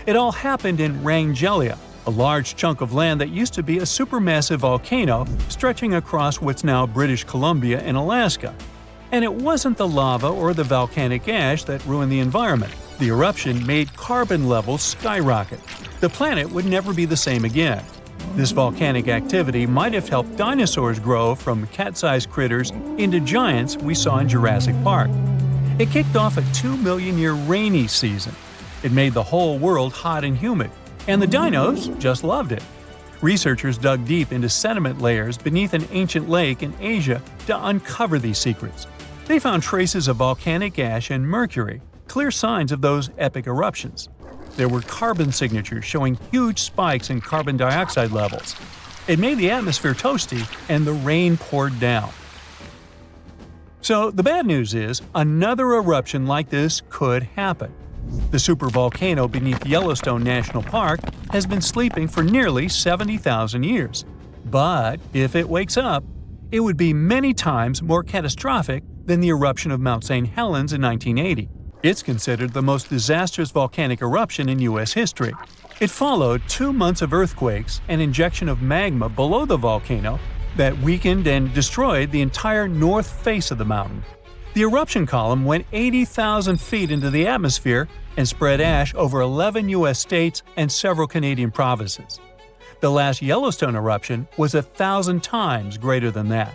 It all happened in Wrangell, a large chunk of land that used to be a supermassive volcano stretching across what's now British Columbia and Alaska. And it wasn't the lava or the volcanic ash that ruined the environment. The eruption made carbon levels skyrocket. The planet would never be the same again. This volcanic activity might have helped dinosaurs grow from cat-sized critters into giants we saw in Jurassic Park. It kicked off a 2 million-year rainy season. It made the whole world hot and humid, and the dinos just loved it. Researchers dug deep into sediment layers beneath an ancient lake in Asia to uncover these secrets. They found traces of volcanic ash and mercury, clear signs of those epic eruptions. There were carbon signatures showing huge spikes in carbon dioxide levels. It made the atmosphere toasty, and the rain poured down. So the bad news is, another eruption like this could happen. The supervolcano beneath Yellowstone National Park has been sleeping for nearly 70,000 years. But if it wakes up, it would be many times more catastrophic than the eruption of Mount St. Helens in 1980. It's considered the most disastrous volcanic eruption in U.S. history. It followed 2 months of earthquakes and injection of magma below the volcano that weakened and destroyed the entire north face of the mountain. The eruption column went 80,000 feet into the atmosphere and spread ash over 11 U.S. states and several Canadian provinces. The last Yellowstone eruption was 1,000 times greater than that.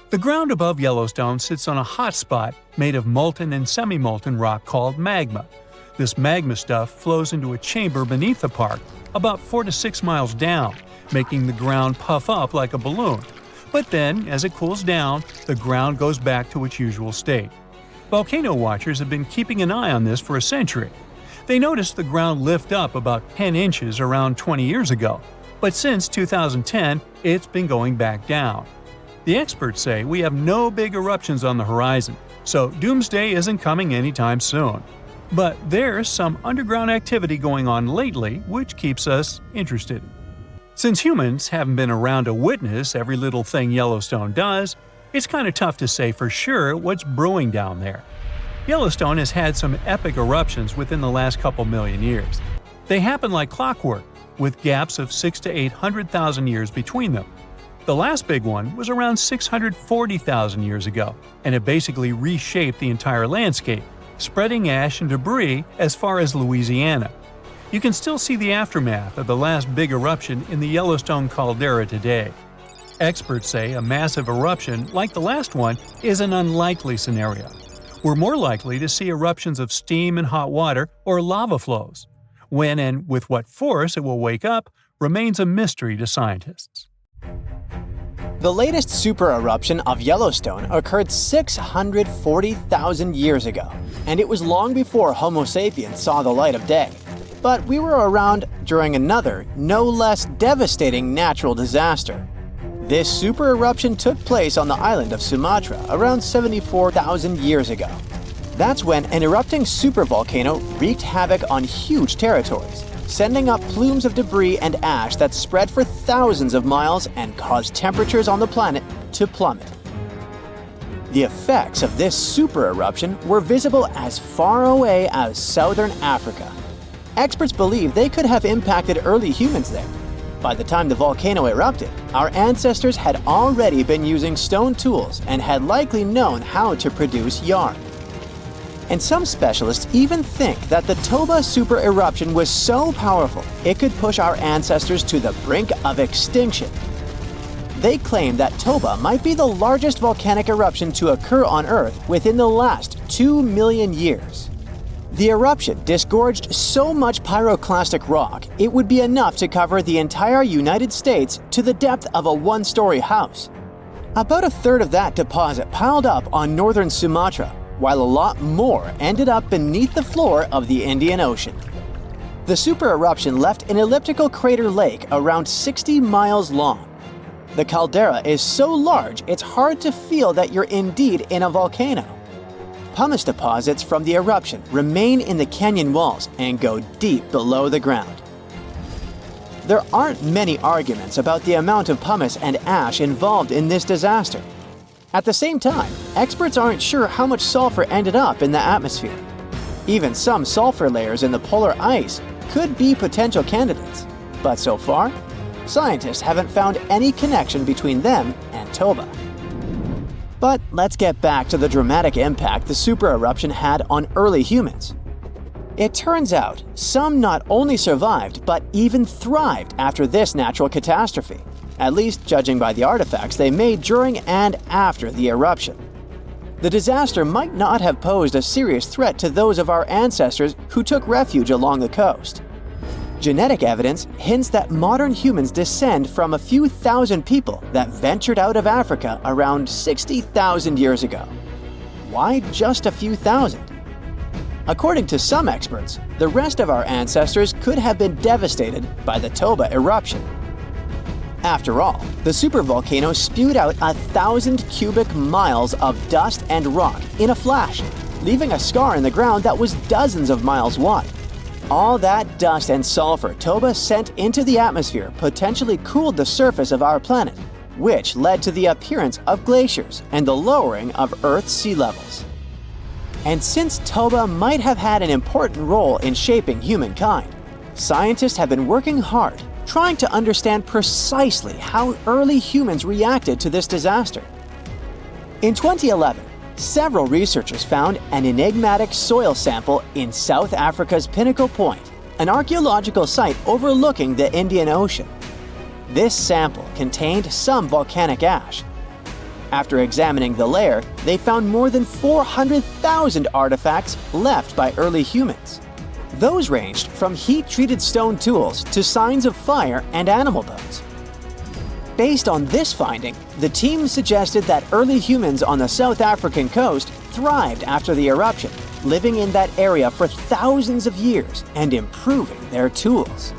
The ground above Yellowstone sits on a hotspot made of molten and semi-molten rock called magma. This magma stuff flows into a chamber beneath the park, about 4 to 6 miles down, making the ground puff up like a balloon. But then, as it cools down, the ground goes back to its usual state. Volcano watchers have been keeping an eye on this for a century. They noticed the ground lift up about 10 inches around 20 years ago, but since 2010, it's been going back down. The experts say we have no big eruptions on the horizon, so doomsday isn't coming anytime soon. But there's some underground activity going on lately which keeps us interested. Since humans haven't been around to witness every little thing Yellowstone does, it's kind of tough to say for sure what's brewing down there. Yellowstone has had some epic eruptions within the last couple million years. They happen like clockwork, with gaps of 600,000 to 800,000 years between them. The last big one was around 640,000 years ago, and it basically reshaped the entire landscape, spreading ash and debris as far as Louisiana. You can still see the aftermath of the last big eruption in the Yellowstone caldera today. Experts say a massive eruption like the last one is an unlikely scenario. We're more likely to see eruptions of steam and hot water or lava flows. When and with what force it will wake up remains a mystery to scientists. The latest super eruption of Yellowstone occurred 640,000 years ago, and it was long before Homo sapiens saw the light of day. But we were around during another, no less devastating natural disaster. This super eruption took place on the island of Sumatra around 74,000 years ago. That's when an erupting supervolcano wreaked havoc on huge territories, sending up plumes of debris and ash that spread for thousands of miles and caused temperatures on the planet to plummet. The effects of this super eruption were visible as far away as southern Africa. Experts believe they could have impacted early humans there. By the time the volcano erupted, our ancestors had already been using stone tools and had likely known how to produce yarn. And some specialists even think that the Toba super eruption was so powerful it could push our ancestors to the brink of extinction. They claim that Toba might be the largest volcanic eruption to occur on Earth within the last 2 million years. The eruption disgorged so much pyroclastic rock it would be enough to cover the entire United States to the depth of a one-story house. About a third of that deposit piled up on northern Sumatra, while a lot more ended up beneath the floor of the Indian Ocean. The super eruption left an elliptical crater lake around 60 miles long. The caldera is so large it's hard to feel that you're indeed in a volcano. Pumice deposits from the eruption remain in the canyon walls and go deep below the ground. There aren't many arguments about the amount of pumice and ash involved in this disaster. At the same time, experts aren't sure how much sulfur ended up in the atmosphere. Even some sulfur layers in the polar ice could be potential candidates, but so far, scientists haven't found any connection between them and Toba. But let's get back to the dramatic impact the super eruption had on early humans. It turns out some not only survived but even thrived after this natural catastrophe, at least judging by the artifacts they made during and after the eruption. The disaster might not have posed a serious threat to those of our ancestors who took refuge along the coast. Genetic evidence hints that modern humans descend from a few thousand people that ventured out of Africa around 60,000 years ago. Why just a few thousand? According to some experts, the rest of our ancestors could have been devastated by the Toba eruption. After all, the supervolcano spewed out 1,000 cubic miles of dust and rock in a flash, leaving a scar in the ground that was dozens of miles wide. All that dust and sulfur Toba sent into the atmosphere potentially cooled the surface of our planet, which led to the appearance of glaciers and the lowering of Earth's sea levels. And since Toba might have had an important role in shaping humankind, scientists have been working hard trying to understand precisely how early humans reacted to this disaster. In 2011, several researchers found an enigmatic soil sample in South Africa's Pinnacle Point, an archaeological site overlooking the Indian Ocean. This sample contained some volcanic ash. After examining the layer, they found more than 400,000 artifacts left by early humans. Those ranged from heat-treated stone tools to signs of fire and animal bones. Based on this finding, the team suggested that early humans on the South African coast thrived after the eruption, living in that area for thousands of years and improving their tools.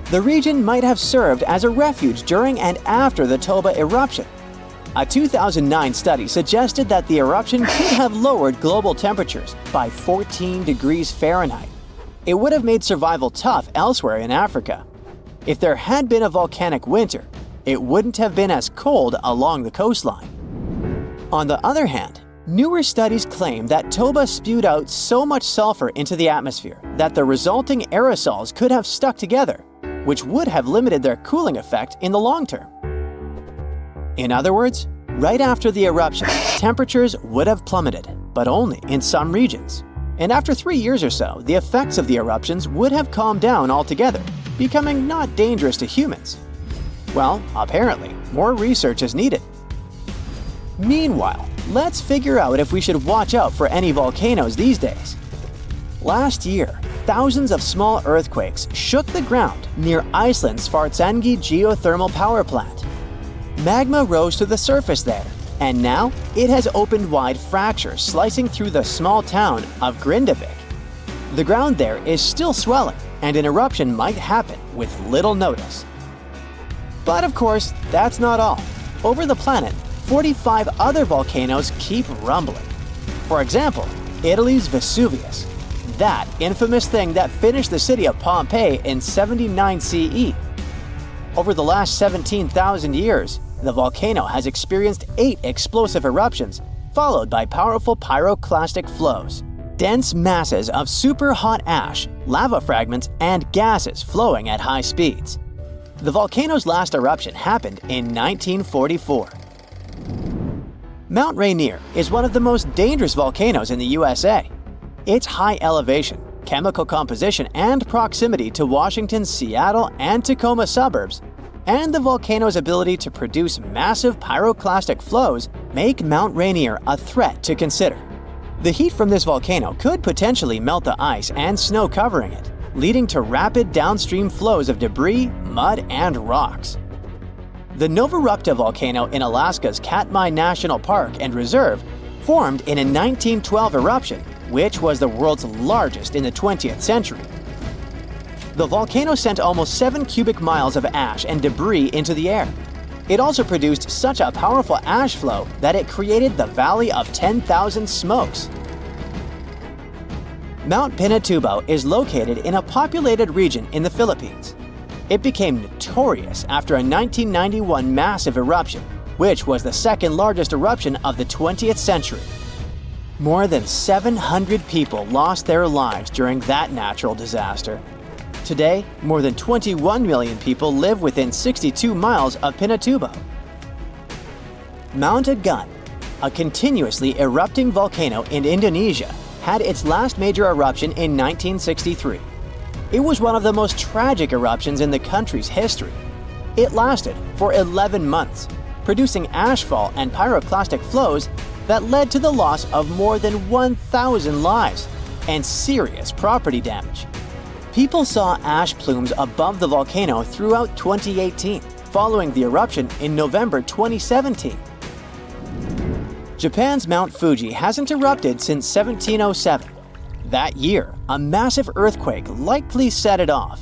The region might have served as a refuge during and after the Toba eruption. A 2009 study suggested that the eruption could have lowered global temperatures by 14 degrees Fahrenheit. It would have made survival tough elsewhere in Africa. If there had been a volcanic winter, it wouldn't have been as cold along the coastline. On the other hand, newer studies claim that Toba spewed out so much sulfur into the atmosphere that the resulting aerosols could have stuck together, which would have limited their cooling effect in the long term. In other words, right after the eruption, temperatures would have plummeted, but only in some regions. And after 3 years or so, the effects of the eruptions would have calmed down altogether, becoming not dangerous to humans. Well, apparently, more research is needed. Meanwhile, let's figure out if we should watch out for any volcanoes these days. Last year, thousands of small earthquakes shook the ground near Iceland's Svartsengi geothermal power plant. Magma rose to the surface there, and now it has opened wide fractures slicing through the small town of Grindavik. The ground there is still swelling, and an eruption might happen with little notice. But of course, that's not all. Over the planet, 45 other volcanoes keep rumbling. For example, Italy's Vesuvius, that infamous thing that finished the city of Pompeii in 79 CE. Over the last 17,000 years, the volcano has experienced 8 explosive eruptions, followed by powerful pyroclastic flows. Dense masses of super hot ash, lava fragments, and gases flowing at high speeds. The volcano's last eruption happened in 1944. Mount Rainier is one of the most dangerous volcanoes in the USA. Its high elevation, chemical composition, and proximity to Washington's Seattle and Tacoma suburbs, and the volcano's ability to produce massive pyroclastic flows make Mount Rainier a threat to consider. The heat from this volcano could potentially melt the ice and snow covering it, leading to rapid downstream flows of debris, mud, and rocks. The Novorupta volcano in Alaska's Katmai National Park and Reserve formed in a 1912 eruption, which was the world's largest in the 20th century. The volcano sent almost 7 cubic miles of ash and debris into the air. It also produced such a powerful ash flow that it created the Valley of 10,000 Smokes. Mount Pinatubo is located in a populated region in the Philippines. It became notorious after a 1991 massive eruption, which was the second largest eruption of the 20th century. More than 700 people lost their lives during that natural disaster. Today, more than 21 million people live within 62 miles of Pinatubo. Mount Agun, a continuously erupting volcano in Indonesia, had its last major eruption in 1963. It was one of the most tragic eruptions in the country's history. It lasted for 11 months, producing ashfall and pyroclastic flows that led to the loss of more than 1,000 lives and serious property damage. People saw ash plumes above the volcano throughout 2018, following the eruption in November 2017. Japan's Mount Fuji hasn't erupted since 1707. That year, a massive earthquake likely set it off.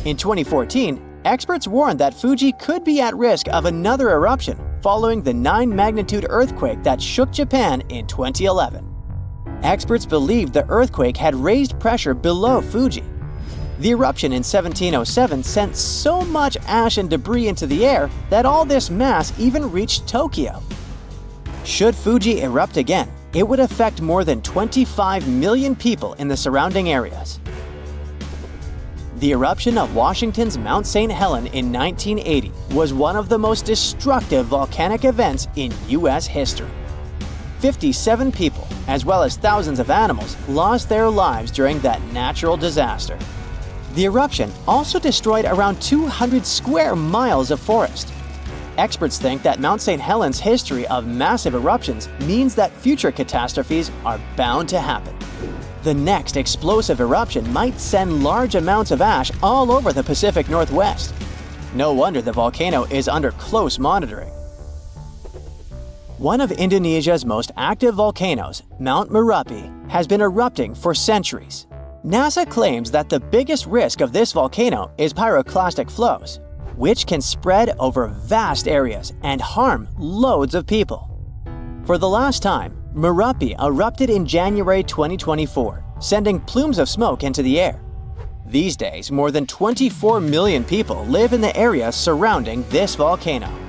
In 2014, experts warned that Fuji could be at risk of another eruption following the 9-magnitude earthquake that shook Japan in 2011. Experts believed the earthquake had raised pressure below Fuji. The eruption in 1707 sent so much ash and debris into the air that all this mass even reached Tokyo. Should Fuji erupt again, it would affect more than 25 million people in the surrounding areas. The eruption of Washington's Mount St. Helens in 1980 was one of the most destructive volcanic events in U.S. history. 57 people, as well as thousands of animals, lost their lives during that natural disaster. The eruption also destroyed around 200 square miles of forest. Experts think that Mount St. Helens' history of massive eruptions means that future catastrophes are bound to happen. The next explosive eruption might send large amounts of ash all over the Pacific Northwest. No wonder the volcano is under close monitoring. One of Indonesia's most active volcanoes, Mount Merapi, has been erupting for centuries. NASA claims that the biggest risk of this volcano is pyroclastic flows, which can spread over vast areas and harm loads of people. For the last time, Merapi erupted in January 2024, sending plumes of smoke into the air. These days, more than 24 million people live in the area surrounding this volcano.